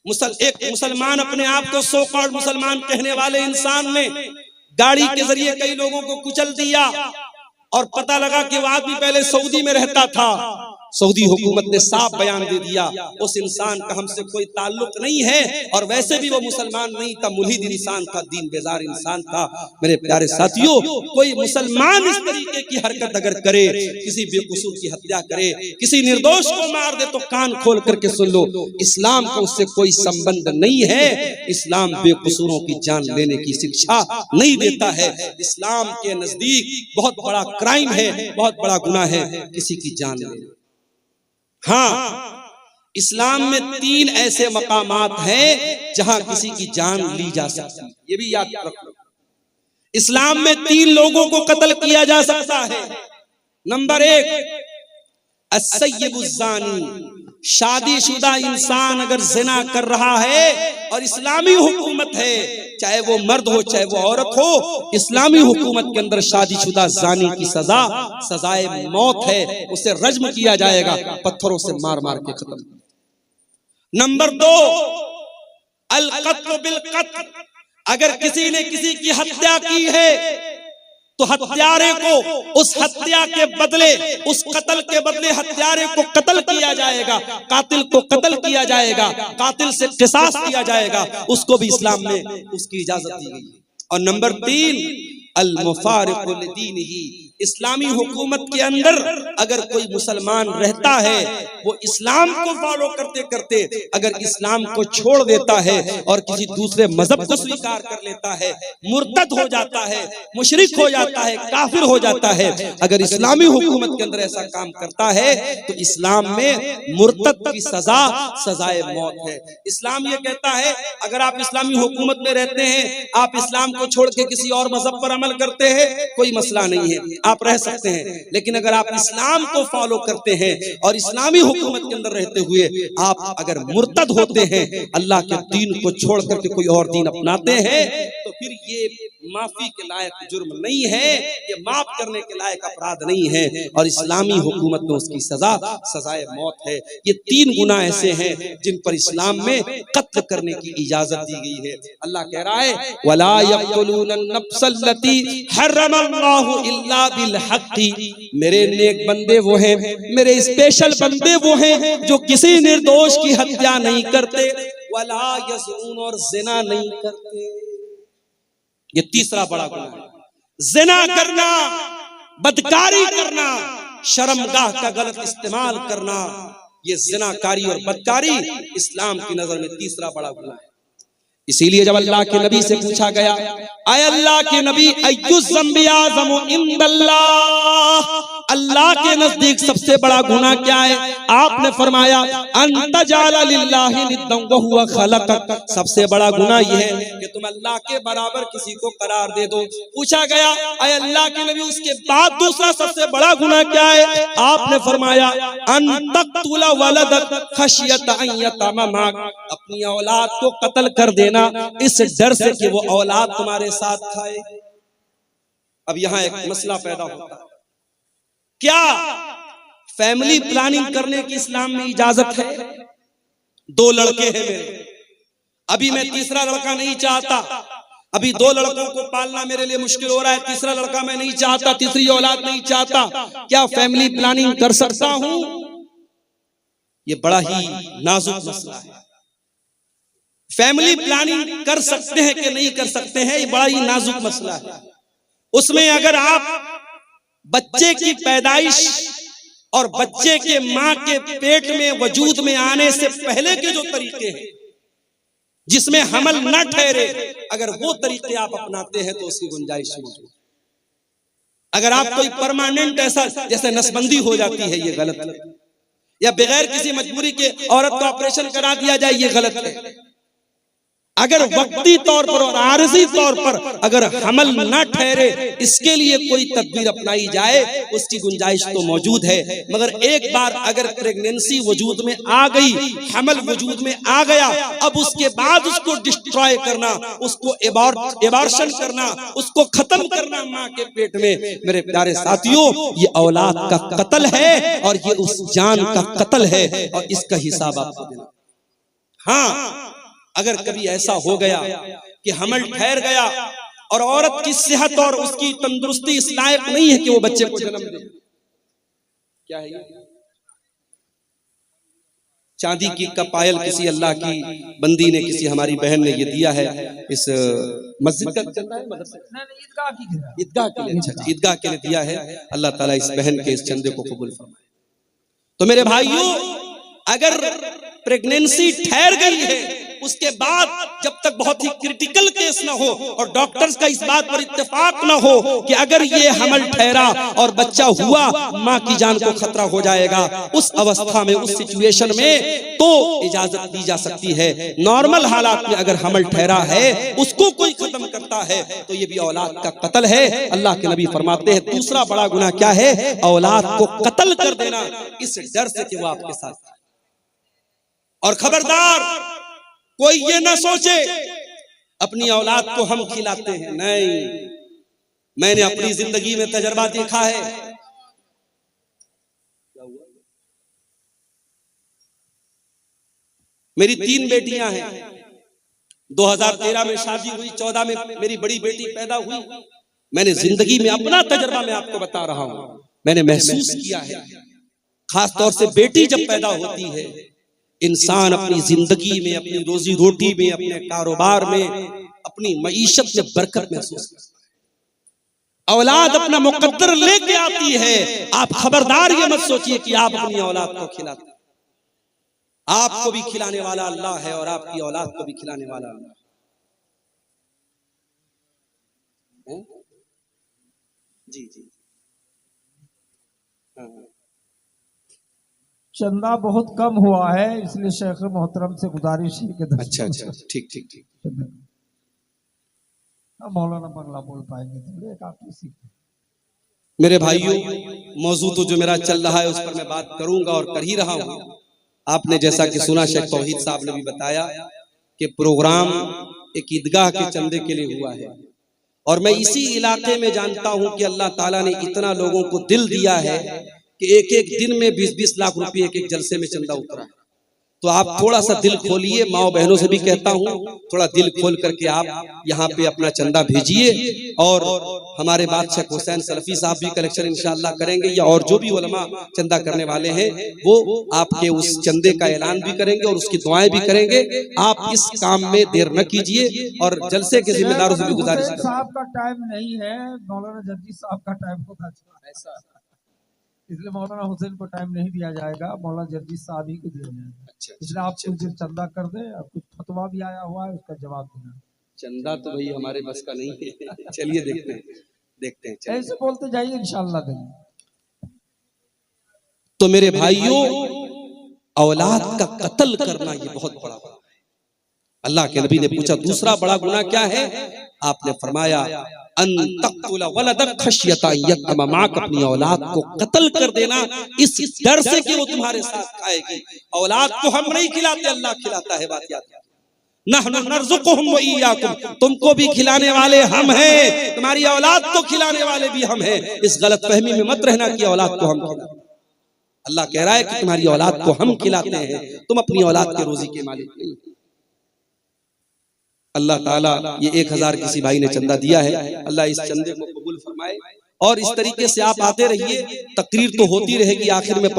मुसलमान, अपने आप को सो कॉल्ड मुसलमान कहने वाले इंसान ने गाड़ी के जरिए कई लोगों को कुचल दिया, और पता लगा कि वो आदमी पहले सऊदी में रहता था। सऊदी हुकूमत ने साफ बयान दे दिया उस इंसान का हमसे कोई ताल्लुक नहीं है, और वैसे भी वो मुसलमान नहीं था, मुल्हिद इंसान था, दीन बेजार इंसान था। मेरे प्यारे साथियों, कोई मुसलमान इस तरीके की हरकत अगर करे, किसी बेकसूर की हत्या करे, किसी निर्दोष को मार दे, तो कान खोल करके सुन लो, इस्लाम का उससे कोई संबंध नहीं है। इस्लाम बेकसूरों की जान लेने की शिक्षा नहीं देता है। इस्लाम के नजदीक बहुत बड़ा क्राइम है, बहुत बड़ा गुनाह है किसी की जान लेना। हाँ, इस्लाम में 3 ऐसे मकामात हैं जहां किसी की जान ली जा सकती है, ये भी याद रखो। इस्लाम में 3 लोगों को कत्ल किया जा सकता है। नंबर 1, अस्सय्यिबुज़्ज़ानी, शादीशुदा इंसान अगर जिना कर रहा है और इस्लामी हुकूमत है, चाहे वो मर्द हो चाहे वो औरत हो, इस्लामी हुकूमत के अंदर शादीशुदा जानी की सजाए मौत है, उसे रज्म किया जाएगा, पत्थरों से मार मार के खत्म। नंबर 2, अल क़त्ल बिल क़त्ल, अगर किसी ने किसी की हत्या की है तो हत्यारे को उस हत्या के बदले, उस कत्ल के बदले हत्यारे को कत्ल किया जाएगा, कातिल को कत्ल किया जाएगा, कातिल से क़िसास किया जाएगा, उसको भी इस्लाम में उसकी इजाजत दी गई। और नंबर 3, अल मुफारिक़ु लिदीनिही, इस्लामी हुकूमत के अंदर अगर कोई मुसलमान रहता है, वो इस्लाम को फॉलो करते करते अगर इस्लाम को छोड़ देता है और किसी दूसरे मजहब को स्वीकार कर लेता है, मुर्तद हो जाता है, मुशरिक हो जाता है, काफिर हो जाता है, अगर इस्लामी हुकूमत के अंदर ऐसा काम करता है तो इस्लाम में मुर्तद की सजाए मौत है। इस्लाम ये कहता है अगर आप इस्लामी हुकूमत में रहते हैं, आप इस्लाम को छोड़ के किसी और मजहब पर अमल करते हैं, कोई मसला नहीं है, आप रह सकते हैं। लेकिन अगर आप इस्लाम को फॉलो करते हैं और इस्लामी हुकूमत के अंदर रहते हुए आप अगर मुर्तद होते हैं, अल्लाह के दीन को छोड़ करके कोई और दीन अपनाते हैं, तो फिर ये माफी के लायक जुर्म नहीं है, ये माफ करने के लायक अपराध नहीं है, और इस्लामी हुकूमत में उसकी सजाए मौत है। ये 3 गुनाह ऐसे हैं जिन पर इस्लाम में कत्ल करने की इजाजत दी गई है। अल्लाह कह रहा है वला यक़्तुलून नफ्सल्लती हर्रमल्लाहु इल्ला बिल हक़्क़ि, मेरे नेक बंदे वो हैं, मेरे स्पेशल बंदे वो हैं जो किसी निर्दोष की हत्या नहीं करते, वला यज़ून, और जिना नहीं करते। ये तीसरा बड़ा गुनाह है। जिना करना, बदकारी करना, शर्मगाह का गलत इस्तेमाल करना, ये जिनाकारी और बदकारी इस्लाम की नजर में तीसरा बड़ा गुनाह है। इसीलिए जब अल्लाह के नबी से पूछा गया, आए अल्लाह के नबी, अल्लाह के नजदीक सबसे बड़ा गुनाह क्या है? आपने फरमाया सबसे बड़ा गुनाह यह है कि तुम अल्लाह के बराबर किसी को करार दे दो। पूछा गया, आए अल्लाह के नबी, उसके बाद दूसरा सबसे बड़ा गुनाह क्या है? आपने फरमाया अपनी औलाद को कत्ल कर देना इस डर से कि वो औलाद तुम्हारे साथ खाए। अब यहां एक मसला पैदा होता है, क्या फैमिली प्लानिंग करने की इस्लाम में इजाजत है? 2 लड़के हैं मेरे, अभी मैं तीसरा लड़का नहीं चाहता, अभी 2 लड़कों को पालना मेरे लिए मुश्किल हो रहा है, तीसरा लड़का मैं नहीं चाहता, तीसरी औलाद नहीं चाहता, क्या फैमिली प्लानिंग कर सकता हूं? ये बड़ा ही नाजुक मसला है। फैमिली प्लानिंग कर सकते हैं कि नहीं कर सकते हैं, ये बड़ा ही नाजुक मसला है। उसमें अगर आप बच्चे की पैदाइश और बच्चे के मां के पेट में वजूद में आने से पहले के जो तरीके हैं जिसमें हमल न ठहरे, अगर वो तरीके आप अपनाते हैं तो उसकी गुंजाइश मौजूद। अगर आप कोई परमानेंट ऐसा जैसे नसबंदी हो जाती है, ये गलत है, या बगैर किसी मजबूरी के औरत को ऑपरेशन करा दिया जाए, ये गलत है। अगर वक्ती तौर पर और आरजी तौर पर अगर हमल न ठहरे, इसके लिए कोई तदबीर अपनाई जाए, उसकी गुंजाइश तो मौजूद है। मगर एक बार अगर प्रेगनेंसी वजूद में आ गई, हमल वजूद में आ गया, अब उसके बाद उसको डिस्ट्रॉय करना, उसको एबॉर्शन करना, उसको खत्म करना मां के पेट में, मेरे प्यारे साथियों, ये औलाद का कत्ल है और ये उस जान का कत्ल है और इसका हिसाब आपको देना। हाँ, अगर कभी ऐसा हो गया कि हमल ठहर गया और औरत की सेहत और उसकी तंदुरुस्ती इस लायक नहीं है कि वो बच्चे को जन्म दे, क्या है? चांदी की का पायल किसी अल्लाह की बंदी ने, किसी हमारी बहन ने ये दिया है। इस मस्जिद का चंदा है, ईदगाह के लिए, अच्छा ईदगाह के लिए दिया है। अल्लाह ताला इस बहन के इस चंदे को कबूल फरमाए। तो मेरे भाइयों, अगर प्रेगनेंसी ठहर गई है, उसके बाद जब तक बहुत ही क्रिटिकल केस ना हो और डॉक्टर्स का इस बात पर इत्तेफाक ना हो कि अगर ये हमल ठहरा और बच्चा हुआ, मां की जान को खतरा हो जाएगा, उस अवस्था में, उस सिचुएशन में तो इजाजत दी जा सकती है। नॉर्मल हालात में अगर हमल ठहरा है, उसको कोई खत्म करता है तो ये भी औलाद का कत्ल है। अल्लाह के नबी फरमाते हैं दूसरा बड़ा गुनाह क्या है? औलाद को कत्ल कर देना इस डर से कि वो आपके साथ। और खबरदार, कोई ये ना सोचे अपनी औलाद को हम खिलाते हैं, नहीं। मैंने अपनी जिंदगी में तजर्बा देखा है। मेरी 3 बेटियां हैं। 2013 में शादी हुई, 14 में मेरी बड़ी बेटी पैदा हुई। मैंने जिंदगी में अपना तजर्बा मैं आपको बता रहा हूं, मैंने महसूस किया है। खास तौर से बेटी जब पैदा होती है, इंसान अपनी जिंदगी में, अपनी रोजी रोटी में, अपने कारोबार में, अपनी मईशत में बरकत महसूस करता है। औलाद अपना मुकद्दर लेके आती है। आप खबरदार ये मत सोचिए कि आप अपनी औलाद को खिलाते, आपको भी खिलाने वाला अल्लाह है और आपकी औलाद को भी खिलाने वाला अल्लाह है। जी जी, हाँ। चंदा बहुत कम हुआ है, इसलिए शेख मोहतरम से गुजारिश है कि अच्छा अच्छा, ठीक ठीक ठीक। मौलाना बंगला बोल पाएंगे थोड़े, एक आप सीख। मेरे भाइयों, मौजूद तो जो मेरा चल रहा है उस पर मैं बात करूंगा और कर ही रहा हूं। आपने जैसा कि सुना, शेख तौहीद साहब ने भी बताया कि प्रोग्राम एक ईदगाह के चंदे के लिए हुआ है और मैं इसी इलाके में जानता हूं कि अल्लाह ताला ने इतना लोगों को दिल दिया है कि एक एक दिन में 20-20 लाख रुपए एक एक जलसे में चंदा उतरा है। तो आप थोड़ा सा दिल खोलिए, माओ बहनों से भी कहता हूँ थोड़ा दिल खोल करके आप यहाँ पे अपना चंदा भेजिए। और हमारे बादशाह हुसैन सलफी साहब भी कलेक्शन इंशाअल्लाह करेंगे, या और जो भी उलमा चंदा करने वाले हैं वो आपके उस चंदे का ऐलान भी करेंगे और उसकी दुआएं भी करेंगे। आप इस काम में देर न कीजिए और जलसे के जिम्मेदारों से भी गुजारिश करें। साहब का टाइम नहीं है, मौलाना जर्दी साहब का टाइम होगा ऐसा, इसलिए मौलाना हुसैन को टाइम नहीं दिया जाएगा, मौलाना जर्दी साहब ही को दिया जाएगा। अच्छा, इसलिए आप कुछ देर चंदा कर दे, अब कुछ फतवा भी आया हुआ है उसका जवाब देना। चंदा तो भाई हमारे बस का नहीं है। चलिए देखते हैं ऐसे बोलते जाइए, इंशाअल्लाह देंगे। तो मेरे भाइयों, औलाद का कत्ल करना ये बहुत बड़ा गुनाह है। अल्लाह के नबी ने पूछा दूसरा बड़ा गुनाह क्या है? आपने फरमाया अन तक़तुला वलदक खशियता यतमा माक, अपनी औलाद को कत्ल कर देना इस डर से कि वो तुम्हारे साथ खाएगी। औलाद को हम नहीं खिलाते, अल्लाह खिलाता है। बात याद रखना, नहनु नर्ज़ुकुहुम व इय्याकुम, तुमको भी खिलाने वाले हम हैं, तुम्हारी औलाद को खिलाने वाले भी हम हैं। इस गलतफहमी में मत रहना कि औलाद को हम खिलाते। अल्लाह कह रहा है कि तुम्हारी औलाद को हम खिलाते हैं, तुम अपनी औलाद के रोजी के मालिक नहीं। अल्लाह ताला ये 1000 किसी भाई ने चंदा दिया है, अल्लाह इस चंदे को कबूल फरमाए। और इस तरीके से आप आते रहिए, तकरीर तो होती रहेगी। आखिर में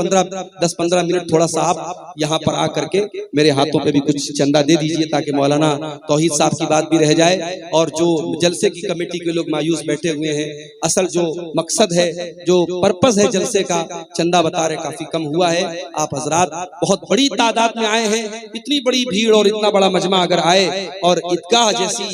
10-15 मिनट थोड़ा सा आप यहाँ पर आकर के मेरे हाथों पे भी कुछ चंदा दे दीजिए, ताकि मौलाना तौहीद साहब की बात भी रह जाए। और जो जलसे की कमेटी के लोग मायूस बैठे हुए हैं, असल जो मकसद है, जो पर्पज है जलसे का, चंदा बता रहे काफी कम हुआ है। आप हजरात बहुत बड़ी तादाद में आए हैं, इतनी बड़ी भीड़ और इतना बड़ा मजमा अगर आए और ईदगाह जैसी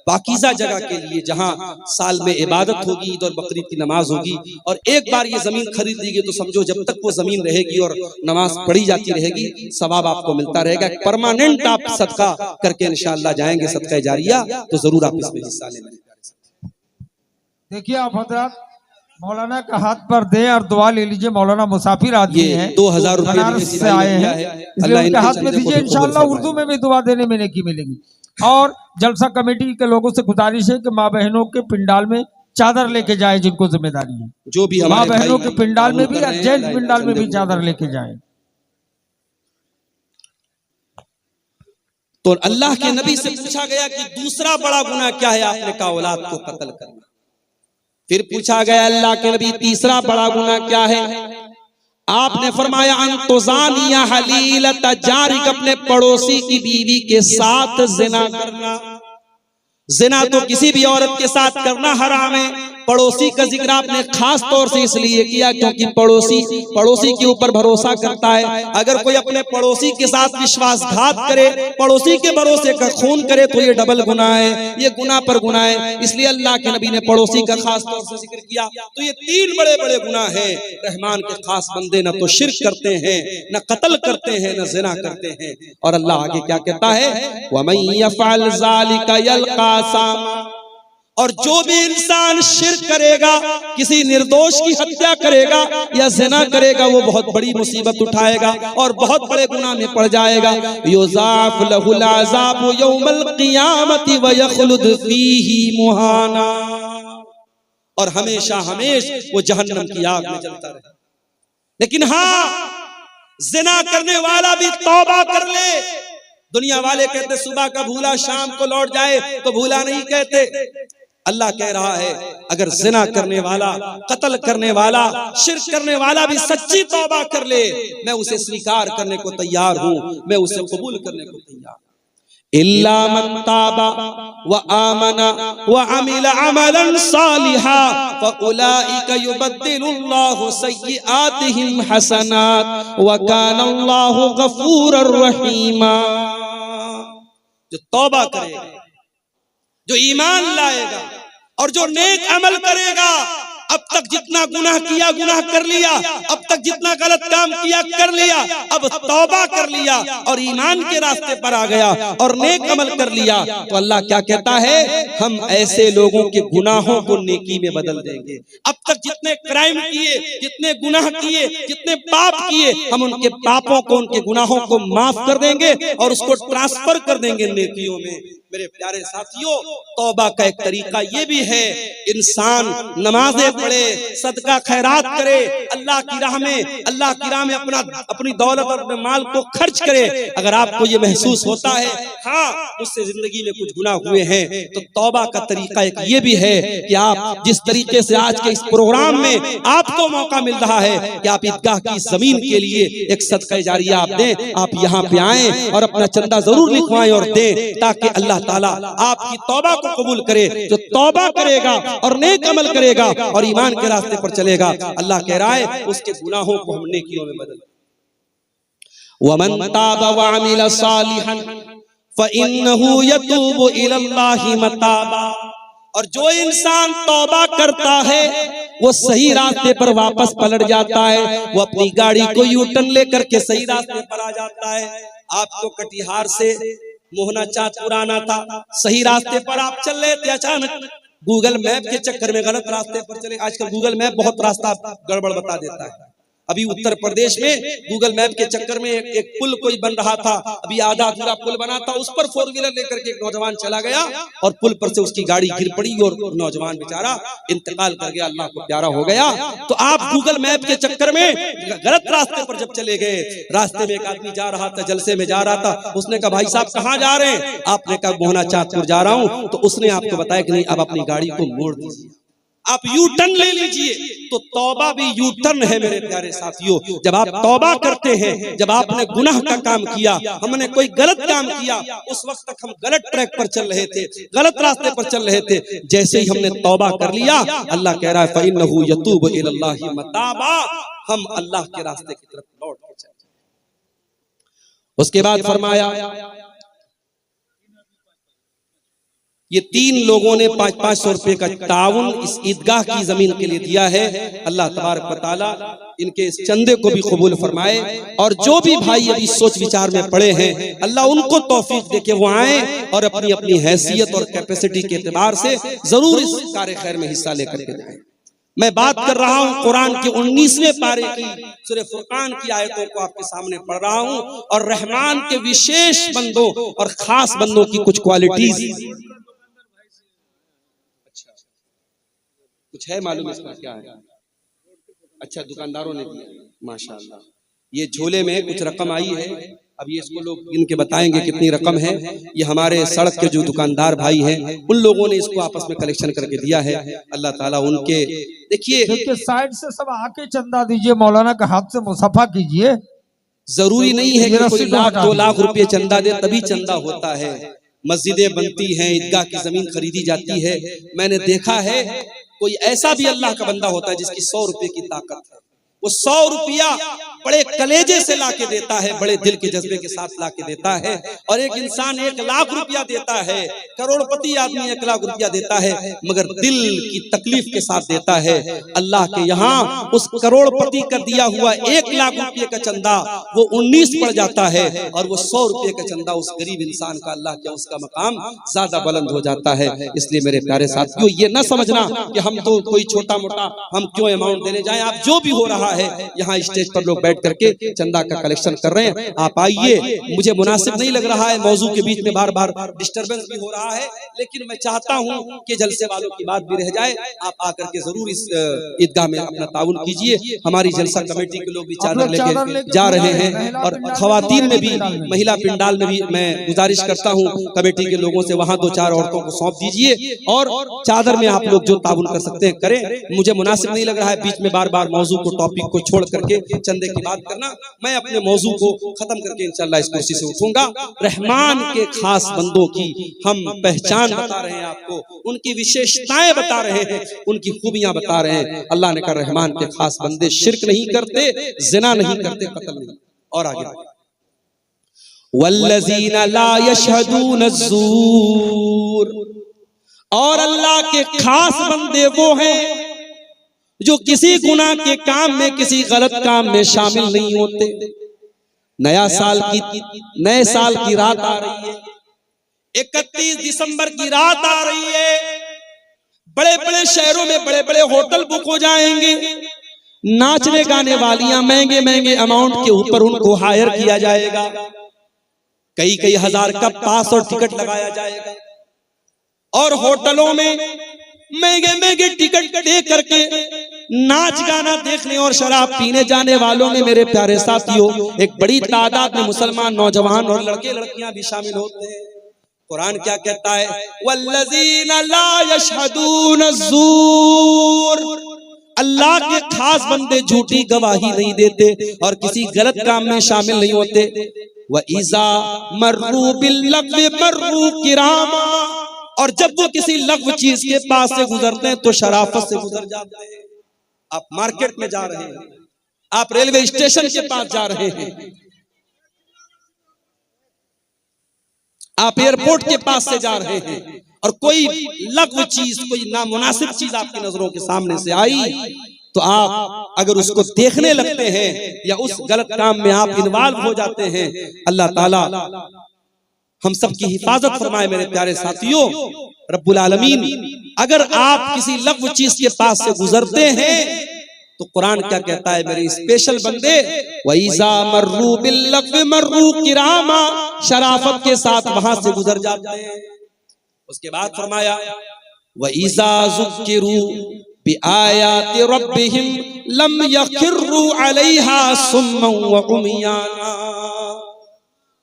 पाकीज़ा जगह के लिए, जहां साल में इबादत होगी, ईद और बकरीद की नमाज होगी, और एक बार ये जमीन खरीद ली गई तो समझो जब तक वो जमीन रहेगी और नमाज पढ़ी जाती रहेगी, सवाब आपको मिलता रहेगा। परमानेंट आप सदका करके इंशाअल्लाह जाएंगे, सदका जारिया, तो जरूर आप इसमें हिस्सा लेंगे। देखिए आप हजरात मौलाना का हाथ पर दे और दुआ ले लीजिए। मौलाना मुसाफिर आदमी हैं, 2000 बनारस से आए हैं, इसलिए उनके हाथ में दीजिए। इंशाअल्लाह उर्दू में भी दुआ देने में नेकी मिलेगी। और जलसा कमेटी के लोगों से गुजारिश है कि माँ बहनों के पिंडाल में चादर लेके जाए, जिनको जिम्मेदारी है, जो भी माँ बहनों के पिंडाल में भी, जेंट्स पिंडाल में भी चादर लेके जाए। तो अल्लाह के नबी से पूछा गया कि दूसरा बड़ा गुनाह क्या है? आपने कहा औलाद को कत्ल करना। फिर पूछा गया अल्लाह के नबी तीसरा बड़ा गुनाह क्या है? आपने फरमाया अंतुजानिया हलीलत जारिक, अपने पड़ोसी की बीवी के साथ जिना करना। जिना तो किसी भी औरत के साथ करना हराम है। पड़ोसी का जिक्र आपने खास तौर से इसलिए किया क्योंकि पड़ोसी के ऊपर भरोसा करता है। अगर कोई अपने पड़ोसी के साथ विश्वासघात करे, पड़ोसी के भरोसे का खून करे, तो ये डबल गुनाह है, ये गुनाह पर गुनाह है। इसलिए अल्लाह के नबी ने पड़ोसी का खास तौर से जिक्र किया। तो ये 3 बड़े बड़े गुनाह हैं। रहमान के खास बंदे न तो शिर्क करते हैं, न कत्ल करते हैं, न जिना करते हैं। और अल्लाह आगे क्या कहता है? वमन यफअल ज़ालिका यल्का सामा, और जो भी इंसान शिर्क करेगा, किसी निर्दोष की हत्या करेगा या ज़िना करेगा, वो बहुत बड़ी मुसीबत उठाएगा और बहुत बड़े गुनाह में पड़ जाएगा। युज़ाफ लहुल अज़ाबु यौमल क़ियामति व यख़लुद फ़ीही मुहाना, और हमेशा वो जहन्नम की आग में जलता रहे। लेकिन हाँ, ज़िना करने वाला भी तौबा कर ले। दुनिया वाले कहते सुबह का भूला शाम को लौट जाए, तो भूला नहीं कहते। अल्लाह कह रहा है अगर ज़िना करने वाला, कत्ल करने वाला, शिर्क करने वाला भी सच्ची तौबा कर ले, मैं उसे स्वीकार करने को तैयार हूं, मैं उसे कबूल करने को तैयार। इल्ला मन ताबा व आमना व अमिल अमलन सालिहा फउलाइका युबद्दिलुल्लाहु सय्यिआतिहिम हसनात व कानल्लाहु गफूरर रहीमा। जो तौबा करेगा, जो ईमान लाएगा और जो नेक अमल करेगा, अब तक जितना गुनाह किया गुनाह कर लिया, अब तक जितना गलत काम किया कर लिया, अब तौबा कर लिया और ईमान के रास्ते पर आ गया और नेक अमल कर लिया, तो अल्लाह क्या कहता है? हम ऐसे लोगों के गुनाहों को नेकी में बदल देंगे। अब तक जितने क्राइम किए, जितने गुनाह किए, जितने पाप किए, हम उनके पापों को, उनके गुनाहों को माफ कर देंगे और उसको ट्रांसफर कर देंगे नेकियों में। मेरे प्यारे साथियों, तौबा का एक तरीका ये भी है, इंसान नमाजें पढ़े, सदका खैरात करे, अल्लाह की राह में अपनी दौलत और अपने माल को खर्च करे। अगर आपको ये महसूस होता है हाँ मुझसे जिंदगी में कुछ गुनाह हुए हैं, तो तौबा का तरीका एक ये भी है कि आप जिस तरीके से आज के इस प्रोग्राम में आपको मौका मिल रहा है कि आप ईदगाह की जमीन के लिए एक सदका जारिया आप दें, आप यहाँ पे आएं और अपना चंदा जरूर लिखवाएं और दें, ताकि अल्लाह ताला आपकी तौबा को कबूल करे। जो तौबा करेगा और नेक अमल करेगा और ईमान के रास्ते पर चलेगा, अल्लाह कह रहा है उसके गुनाहों को हम नेकियों में बदल। वमन ताबा व अमिल सालिहन फइन्नहु यतूबु इलल्लाहि मताबा। और जो इंसान तौबा करता है वो सही रास्ते पर वापस पलट जाता है, वो अपनी गाड़ी को यू टर्न लेकर के सही रास्ते पर आ जाता है। आपको कटिहार से मोहना चाँदपुर आना था, सही रास्ते पर आप चल रहे थे, अचानक गूगल मैप के चक्कर में गलत रास्ते पर चले। आजकल गूगल मैप बहुत रास्ता गड़बड़ बता देता है। अभी उत्तर प्रदेश में गूगल मैप के चक्कर में एक पुल कोई बन रहा था, अभी आधा अधूरा पुल बना था, उस पर 4 व्हीलर लेकर के एक नौजवान चला गया और पुल पर से उसकी गाड़ी गिर पड़ी और नौजवान बेचारा इंतकाल कर गया, अल्लाह को प्यारा हो गया। तो आप गूगल मैप के चक्कर में गलत रास्ते पर जब चले गए, रास्ते में एक आदमी जा रहा था, जलसे में जा रहा था, उसने कहा भाई साहब कहाँ जा रहे हैं? आपने कहा मोहना चाँदपुर जा रहा हूँ। तो उसने आपको बताया कि नहीं, अब अपनी गाड़ी को मोड़ दीजिए, आप यू टर्न ले लीजिए। तो तौबा भी यू टर्न है मेरे प्यारे साथियों। जब आप तौबा करते हैं, जब आपने गुनाह का काम किया, हमने कोई गलत काम किया, उस वक्त तक हम गलत ट्रैक पर चल रहे थे, गलत रास्ते पर चल रहे थे, जैसे ही हमने तौबा कर लिया, अल्लाह कह रहा है फइन्नहु यतूबु इलल्लाहि मताबा, हम अल्लाह के रास्ते की तरफ लौट के चले। उसके बाद फरमाया ये 3 लोगों ने 500 रुपए का ताउन इस ईदगाह की जमीन के लिए दिया है। अल्लाह तबारक व तआला इनके इस चंदे को भी कबूल फरमाए, और जो भी भाई अभी सोच विचार में पड़े हैं, अल्लाह उनको तौफीक दे के वो आए और अपनी अपनी हैसियत और कैपेसिटी के एतबार से जरूर इस कार्य खैर में हिस्सा लेकर के जाएं। मैं बात कर रहा हूँ कुरान के 19वें पारे की सूरह फुरकान की आयतों को आपके सामने पढ़ रहा हूँ, और रहमान के विशेष बंदों और खास बंदों की कुछ क्वालिटीज। कुछ है मालूम इसका क्या है? अच्छा, दुकानदारों ने दिया, माशाअल्लाह। ये झोले में कुछ रकम आई है, अब ये इसको लोग इनके बताएंगे कितनी रकम है। ये हमारे सड़क के जो दुकानदार भाई हैं, उन लोगों ने इसको आपस में कलेक्शन करके दिया है। अल्लाह ताला उनके देखिए साइड से सब आके चंदा दीजिए, मौलाना का हाथ से मुसाफा कीजिए। जरूरी नहीं है कि कोई 1-2 लाख रुपये चंदा दे तभी चंदा होता है। मस्जिदें बनती हैं, ईदगाह की जमीन खरीदी जाती है। मैंने देखा है कोई ऐसा भी अल्लाह का बंदा होता है जिसकी 100 रुपए की ताकत है, वो 100 रुपया बड़े कलेजे से लाके देता है, बड़े दिल के जज्बे के साथ लाके देता है। और एक इंसान 1 लाख रुपया देता है, करोड़पति आदमी 1 लाख रुपया देता है, मगर दिल की तकलीफ के साथ देता है। अल्लाह के यहाँ उस करोड़पति का दिया हुआ 1 लाख रुपये का चंदा वो 19 पड़ जाता है, और वो 100 रुपये का चंदा उस गरीब इंसान का अल्लाह के उसका मकाम ज्यादा बुलंद हो जाता है। इसलिए मेरे प्यारे साथियों, ये न समझना कि हम तो कोई छोटा मोटा हम क्यों अमाउंट देने जाएं। आप जो भी हो रहा है, यहाँ स्टेज पर लोग बैठ करके चंदा का कलेक्शन कर रहे हैं, आप आइए। मुझे मुनासिब नहीं लग रहा है, मौजू के बीच में बार बार डिस्टरबेंस भी हो रहा है, लेकिन मैं चाहता हूँ कि जलसे वालों की बात भी रह जाए। आप आकर के जरूर इस ईदगाह में अपना ताउन कीजिए। हमारी जलसा कमेटी के लोग भी चादर लेके जा रहे हैं, और खवातीन में भी, महिला पिंडाल में भी मैं गुजारिश करता हूँ कमेटी के लोगों से, वहाँ 2-4 औरतों को सौंप दीजिए, और चादर में आप लोग जो ताउन कर सकते हैं करें। मुझे मुनासिब नहीं लग रहा है बीच में बार बार मौजू को, टॉपिक को छोड़ करके चंदे की बात करना। मैं अपने मौजू को खत्म करके इंशाअल्लाह इस कुर्सी से उठूंगा। रहमान के खास बंदों की हम पहचान बता रहे हैं आपको, उनकी विशेषताएं बता रहे हैं, उनकी खूबियां बता रहे हैं। अल्लाह ने कहा रहमान के खास बंदे शिर्क नहीं करते, जिना नहीं करते, कत्ल नहीं। और आगे वल्लज़ीना ला यशहदून ज़ूर, और अल्लाह के खास बंदे वो हैं जो किसी गुनाह के काम में, किसी गलत काम में शामिल नहीं होते। नए साल की रात आ रही है, 31 दिसंबर की रात आ रही है, बड़े बड़े शहरों में बड़े बड़े होटल बुक हो जाएंगे, नाचने गाने वालियां महंगे महंगे अमाउंट के ऊपर उनको हायर किया जाएगा, कई हजार का पास और टिकट लगाया जाएगा। और होटलों में महंगे महंगे टिकट दे करके नाच गाना देखने और शराब पीने जाने वालों में मेरे प्यारे साथियों एक बड़ी तादाद में मुसलमान नौजवान और लड़के लड़कियां भी शामिल होते हैं। कुरान क्या कहता है, वल्लज़ीना ला यशहदून ज़ूर, अल्लाह के खास बंदे झूठी गवाही नहीं देते और किसी गलत काम में शामिल नहीं होते। व इज़ा मर्रू बिल्लग़्वी मर्रू किरामा, और जब वो किसी लग़्व चीज के पास से गुजरते हैं तो शराफत से गुजर जाते हैं। आप मार्केट में जा रहे हैं, आप रेलवे स्टेशन के पास जा रहे हैं, आप एयरपोर्ट के पास से जा रहे हैं और कोई लग़्व चीज, कोई नामुनासिब चीज आपकी नजरों के सामने से आई तो आप अगर उसको देखने लगते हैं या उस गलत काम में आप इन्वॉल्व हो जाते हैं, अल्लाह ताला हम सब की हिफाजत फरमाए। मेरे प्यारे साथियों, रब्बुल आलमीन अगर आप किसी लग़्व चीज के पास से गुजरते हैं तो कुरान क्या कहता है, मेरे स्पेशल बंदे, वइज़ा मर्रू बिल्लग़्वी मर्रू किरामा, शराफत के साथ वहां से गुजर जाते हैं। उसके बाद फरमाया, वइज़ा ज़ुक्किरू बिआयाति रब्बिहिम लम यखिर्रू अलैहा सुम्मन व उमयाना,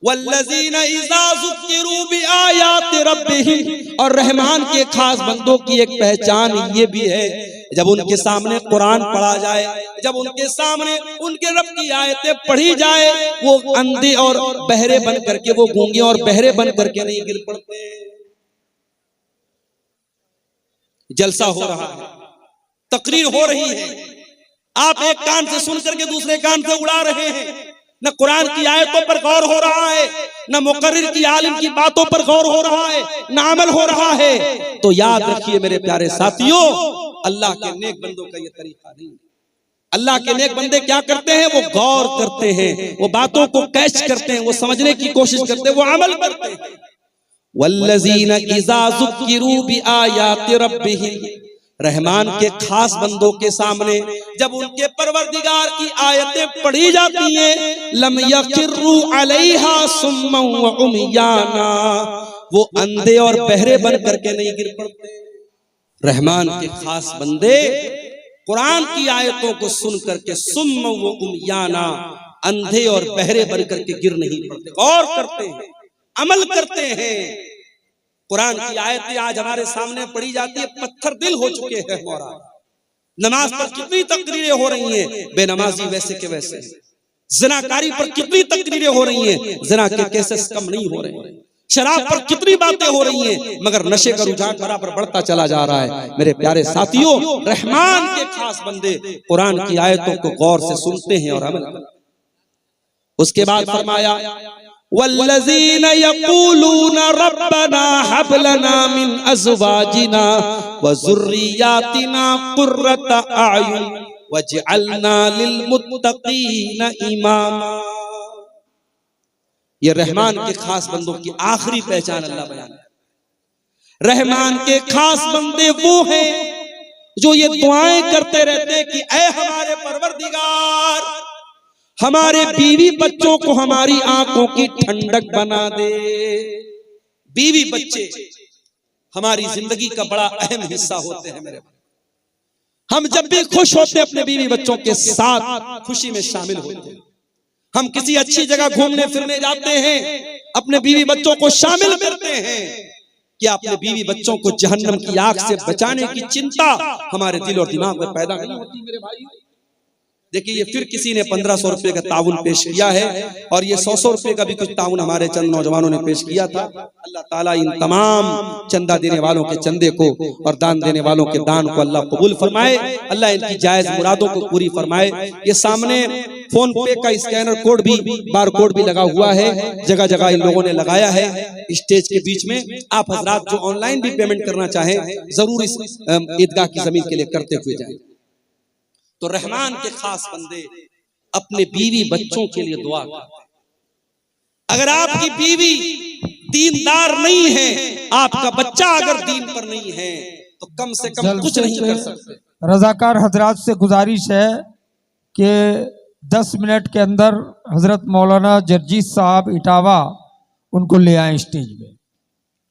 वल्लज़ीना इज़ा ज़ुक्किरू बिआयाति रब्बिहिम, और रहमान के खास बंदों की एक पहचान ये भी है, जब उनके सामने कुरान पढ़ा जाए, जब उनके सामने उनके रब की आयतें पढ़ी जाए, वो अंधे और बहरे बन करके, वो गूंगे और बहरे बन करके नहीं गिर पड़ते। जलसा हो रहा है, तकरीर हो रही है, आप एक कान से सुन करके दूसरे कान से उड़ा रहे हैं, न कुरान की आयतों पर गौर हो रहा है, न मुकर्रिर की आलिम की बातों पर गौर हो रहा है, न अमल हो रहा है। तो याद रखिए मेरे प्यारे साथियों, अल्लाह के नेक बंदों का ये तरीका नहीं। अल्लाह के नेक बंदे क्या करते हैं, वो गौर करते हैं, वो बातों को कैच करते हैं, वो समझने की कोशिश करते हैं, वो अमल करते हैं। वल्लज़ीना इज़ा ज़ुक्किरू बिआयाति रब्बिहिम, रहमान के खास बंदों के सामने जब उनके परवरदिगार की आयतें पढ़ी जाती हैं, लम यखिर्रू अलैहा सुम्मन व उमयाना, वो अंधे और बहरे बन करके नहीं गिर पड़ते। रहमान के खास बंदे कुरान की आयतों को सुन करके सुम्मन व उमयाना, अंधे और बहरे बन करके गिर नहीं पड़ते, गौर करते हैं, अमल करते हैं। कुरान की आयतें आज हमारे सामने पढ़ी जाती है, पत्थर दिल हो चुके हैं हमारा। नमाज पर कितनी तकरीरें हो रही हैं, बेनमाजी वैसे के वैसे। ज़िनाकारी पर कितनी तकरीरें हो रही हैं, ज़िना के केसेस कम नहीं हो रहे हैं। शराब पर कितनी बातें हो रही हैं, मगर नशे का रुझान बराबर बढ़ता चला जा रहा है। मेरे प्यारे साथियों, रहमान के खास बंदे कुरान की आयतों को गौर से सुनते हैं और अमल करते हैं। उसके बाद फरमाया, वल्लज़ीना यक़ूलूना रब्बना हब लना मिन अज़वाजिना व ज़ुर्रिय्यातिना क़ुर्रता अयुन वजअलना लिलमुत्तक़ीना इमामा। ये रहमान के खास बंदों की आखिरी पहचान अल्लाह बयान है। रहमान के खास बंदे वो हैं जो ये दुआएं करते रहते कि ऐ हमारे परवरदिगार, हमारे बीवी बच्चों को हमारी आंखों की ठंडक बना दे। बीवी बच्चे हमारी जिंदगी का बड़ा अहम हिस्सा होते हैं मेरे भाई। हम जब भी खुश होते हैं अपने बीवी बच्चों के साथ खुशी में शामिल होते हैं। हम किसी अच्छी जगह घूमने फिरने जाते हैं, अपने बीवी बच्चों को शामिल करते हैं कि अपने बीवी बच्चों को जहन्नम की आग से बचाने की चिंता हमारे दिल और दिमाग में पैदा नहीं होती मेरे भाई। देखिए, ये फिर किसी ने 1500 रुपए का ताउन पेश किया है और ये 100 रुपए का भी कुछ ताउन हमारे चंद नौजवानों ने पेश किया था। अल्लाह ताला इन तमाम चंदा देने वालों के चंदे को और दान देने वालों के दान को अल्लाह कबूल फरमाए। अल्लाह इनकी जायज मुरादों को पूरी फरमाए। ये सामने फोन पे का स्कैनर कोड भी, बार कोड भी लगा हुआ है, जगह जगह इन लोगों ने लगाया है स्टेज के बीच में। आप हजरात जो ऑनलाइन भी पेमेंट करना चाहें जरूर इस ईदगाह की जमीन के लिए करते हुए जाएं। तो रहमान के खास बंदे अपने बीवी बच्चों के लिए दुआ करते हैं। अगर आपकी बीवी दीनदार नहीं है, आपका बच्चा अगर दीन पर नहीं है, तो कम से कम कुछ नहीं कर सकते। रजाकार हजरात से गुजारिश है कि 10 मिनट के अंदर हजरत मौलाना जर्जीस साहब इटावा उनको ले आए स्टेज में।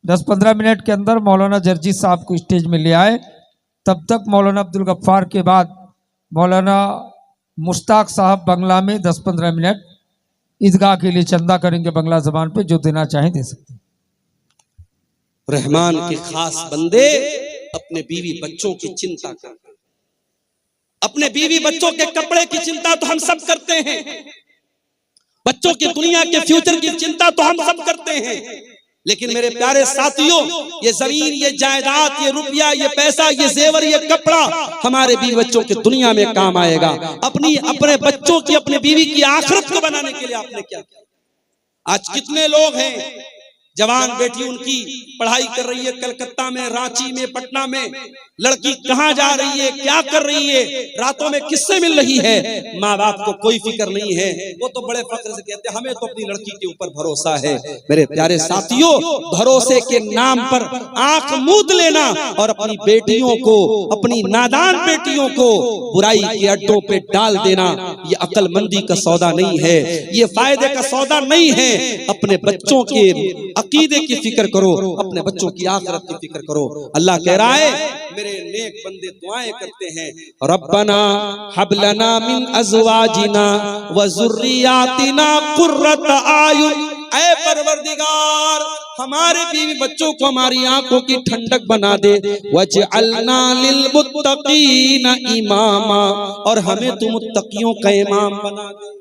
10-15 मिनट के अंदर मौलाना जर्जी साहब को स्टेज में ले आए। तब तक मौलाना अब्दुल गफ्फार के बाद मौलाना मुश्ताक साहब बंगला में 10-15 मिनट ईदगाह के लिए चंदा करेंगे बंगला जबान पे, जो देना चाहें दे सकते हैं। रहमान के खास बंदे अपने बीवी बच्चों की चिंता करते हैं। अपने बीवी बच्चों के कपड़े की चिंता तो हम सब करते हैं, बच्चों की दुनिया के फ्यूचर की चिंता तो हम सब करते हैं, लेकिन मेरे प्यारे साथियों, ये जमीन, ये जायदाद, ये रुपया, ये पैसा, ये जेवर, ये कपड़ा हमारे बीवी बच्चों की दुनिया में काम आएगा। अपने बच्चों की, अपने बीवी की आखिरत को बनाने के लिए आपने क्या किया? आज कितने लोग हैं, जवान बेटी उनकी पढ़ाई कर रही है कलकत्ता में, रांची में, पटना में, लड़की कहां जा रही है, क्या कर रही है, रातों में किससे मिल रही है, माँ बाप को कोई फिक्र नहीं है। वो तो बड़े फख्र से कहते हैं हमें तो अपनी लड़की के ऊपर भरोसा है। मेरे प्यारे साथियों, भरोसे के नाम पर आंख मूंद लेना और अपनी बेटियों को, अपनी नादान बेटियों को बुराई के अड्डों पे डाल देना, ये अक्लमंदी का सौदा नहीं है, ये फायदे का सौदा नहीं है। अपने बच्चों के अकीदे की फिक्र करो, अपने बच्चों की आखिरत की फिक्र करो। अल्लाह कह रहा है, मेरे नेक बंदे दुआएं करते हैं, रब्बना हब लना मिन अज़वाजिना व ज़ुर्रियातिना कुर्रत आयुन। ऐ परवरदिगार, हमारे बीवी बच्चों को हमारी आंखों की ठंडक बना दे, वजअलना लिल मुत्तकीना इमामा, और हमें तू मुत्तकियों का इमाम बना दे।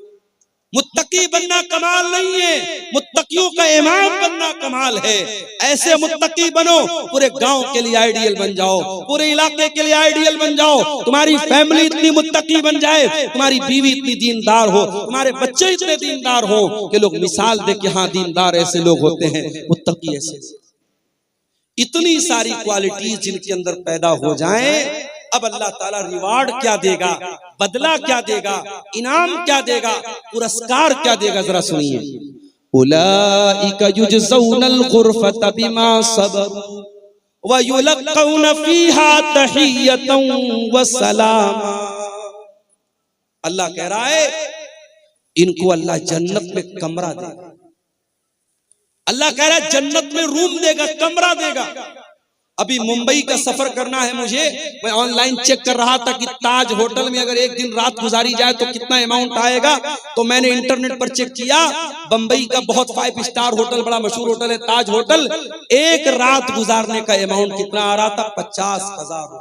मुत्तकी बनना कमाल नहीं है, मुत्तकियों का इमाम बनना कमाल है। ऐसे मुत्तकी बनो, पूरे गांव के लिए आइडियल बन जाओ, पूरे इलाके के लिए आइडियल बन जाओ। तुम्हारी फैमिली इतनी मुत्तकी बन जाए, तुम्हारी बीवी इतनी दीनदार हो, तुम्हारे बच्चे इतने दीनदार हो कि लोग मिसाल दे कि हाँ दीनदार ऐसे लोग होते हैं, मुत्तकी ऐसे। इतनी सारी क्वालिटीज जिनके अंदर पैदा हो जाएं, अब अल्लाह ताला रिवार्ड क्या देगा, बदला क्या देगा, इनाम क्या देगा, पुरस्कार क्या देगा, जरा सुनिए। उलाइका युजज़ौनल गुरफता बिमा सबरू व युलक़ौन फीहा तहियतन व सलामा। अल्लाह कह रहा है, इनको अल्लाह जन्नत में कमरा देगा। अल्लाह कह रहा है जन्नत में रूम देगा, कमरा देगा। अभी मुंबई का सफर करना है मुझे, मैं ऑनलाइन चेक कर रहा था कि ताज होटल में अगर एक दिन रात गुजारी जाए तो कितना अमाउंट आएगा। तो मैंने इंटरनेट पर चेक किया, बंबई का बहुत 5 स्टार होटल, बड़ा मशहूर होटल है ताज होटल, एक रात गुजारने का अमाउंट कितना आ रहा था, 50,000।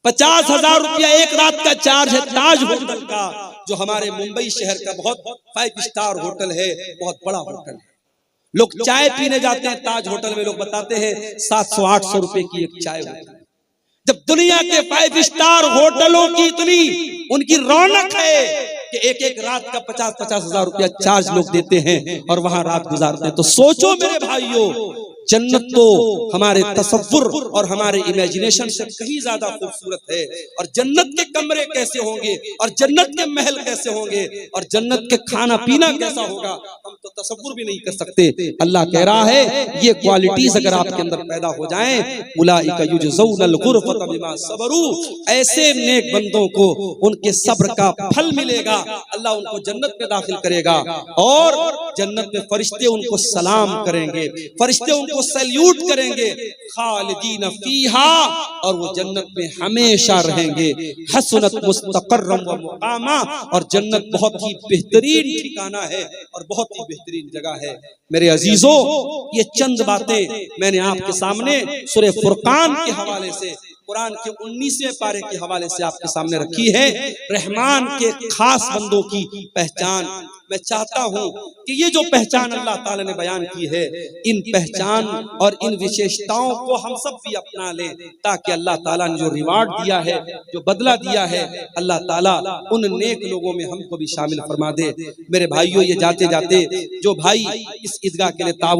50,000 रुपया एक रात का चार्ज है ताज होटल का, जो हमारे मुंबई शहर का बहुत 5 स्टार होटल है, बहुत बड़ा होटल है। लोग चाय पीने जाते हैं ताज होटल में, लोग बताते हैं 700-800 रुपए की एक चाय होती है। जब दुनिया के 5 स्टार होटलों की इतनी उनकी रौनक है कि एक एक रात का 50-50,000 रुपया चार्ज लोग देते हैं और वहां रात गुजारते हैं, तो सोचो मेरे भाइयों, जन्नत तो हमारे तसव्वुर और हमारे इमेजिनेशन से कहीं ज्यादा खूबसूरत है। और जन्नत के कमरे कैसे होंगे, और जन्नत के महल कैसे होंगे, और जन्नत के खाना पीना कैसा होगा, हम तो तसव्वुर भी नहीं कर सकते। अल्लाह कह रहा है, ये क्वालिटीज अगर आपके अंदर पैदा हो जाएं, उलाइका युजज़ौनल गुरफता बिमा सबरू, ऐसे नेक बंदों को उनके सब्र का फल मिलेगा, अल्लाह उनको जन्नत में दाखिल करेगा। और जन्नत में फरिश्ते उनको सलाम करेंगे, फरिश्ते उनको सैल्यूट करेंगे, खालिदीन फीहा, और वो जन्नत में हमेशा रहेंगे। हसनत मुस्तक़र्रम व मुक़ामा, और जन्नत बहुत ही बेहतरीन ठिकाना है और बहुत ही बेहतरीन जगह है। मेरे अजीजों, ये चंद बातें मैंने आपके सामने सूरह फुरकान के हवाले से, कुरान के 19वें पारे के हवाले से आपके सामने रखी है। रहमान के खास बंदों की पहचान, मैं चाहता हूं कि ये जो पहचान अल्लाह ताला ने बयान की है, इन पहचान और इन विशेषताओं को हम सब भी अपना लें, ताकि अल्लाह ताला ने जो रिवार्ड दिया है, जो बदला दिया है, अल्लाह ताला उन नेक लोगों में हमको भी शामिल फरमा दे। मेरे भाइयों, ये जाते जाते जो भाई इस ईदगाह के लिए ताउन